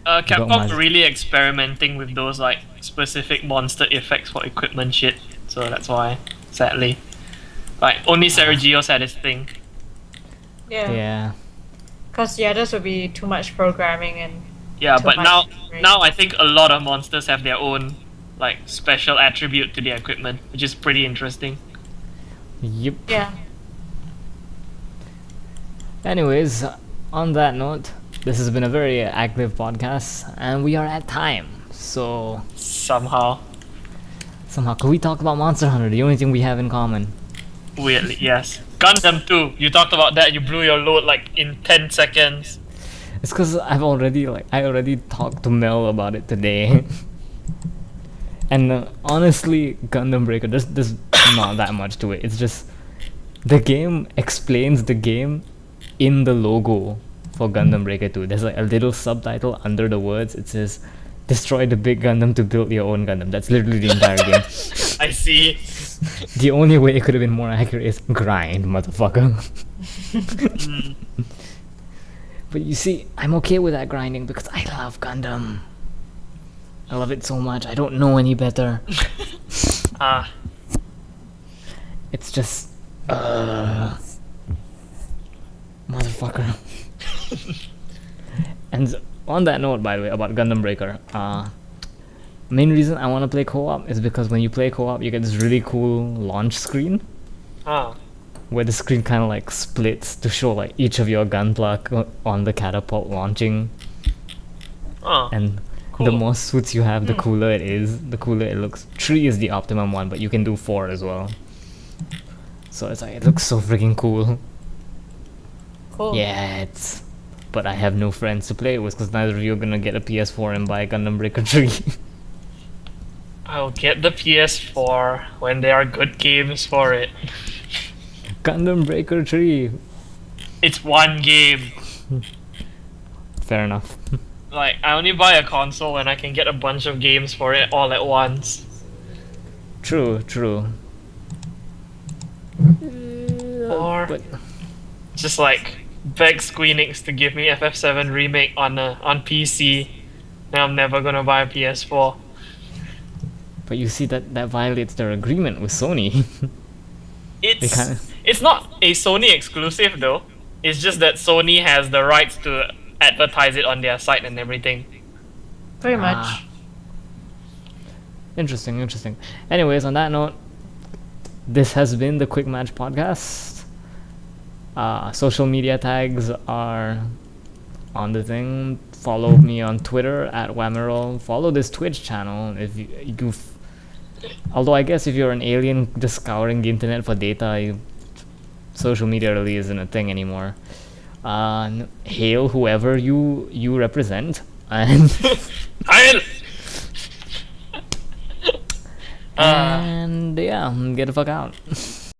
Capcom Gogmazio. really experimenting with those like specific monster effects for equipment shit, so that's why, sadly. Like only Sergios had his thing. Yeah. Yeah. Because the others would be too much programming and Yeah, too but much now memory. I think a lot of monsters have their own like special attribute to their equipment, which is pretty interesting. Yep. Yeah. Anyways, on that note, this has been a very active podcast, and we are at time. So Somehow. somehow, could we talk about Monster Hunter? The only thing we have in common. Weirdly, yes. Gundam 2, you talked about that, you blew your load like in 10 seconds. It's because I already talked to Mel about it today. And honestly, Gundam Breaker, there's not that much to it. It's just the game explains the game in the logo for Gundam Breaker 2. There's like a little subtitle under the words. It says, "Destroy the big Gundam to build your own Gundam." That's literally the entire game. I see. The only way it could have been more accurate is grind, motherfucker. But you see, I'm okay with that grinding because I love Gundam. I love it so much. I don't know any better. Ah, It's just, motherfucker. And on that note, by the way, about Gundam Breaker, main reason I want to play co-op is because when you play co-op, you get this really cool launch screen ah, where the screen kind of like splits to show like each of your gunpla on the catapult launching, ah. and Cool. the more suits you have, the cooler it is, the cooler it looks. 3 is the optimum one, but you can do 4 as well. So it's like, it looks so freaking cool. Cool. Yeah, but I have no friends to play it with because neither of you are gonna get a PS4 and buy Gundam Breaker 3. I'll get the PS4 when there are good games for it. Gundam Breaker 3. It's one game. Fair enough. Like, I only buy a console when I can get a bunch of games for it all at once. True. Or But just like beg Squeenix to give me FF7 remake on PC. Then I'm never gonna buy a PS4. you see that violates their agreement with Sony. It's kinda- it's not a Sony exclusive though. It's just that Sony has the rights to advertise it on their site and everything. Pretty much. Ah. Interesting. Anyways, on that note, this has been the Quick Match podcast. Social media tags are on the thing. Follow me on Twitter at Whammerol. Follow this Twitch channel if you although I guess if you're an alien just scouring the internet for data, social media really isn't a thing anymore. Hail whoever you represent, and I'll and yeah, get the fuck out.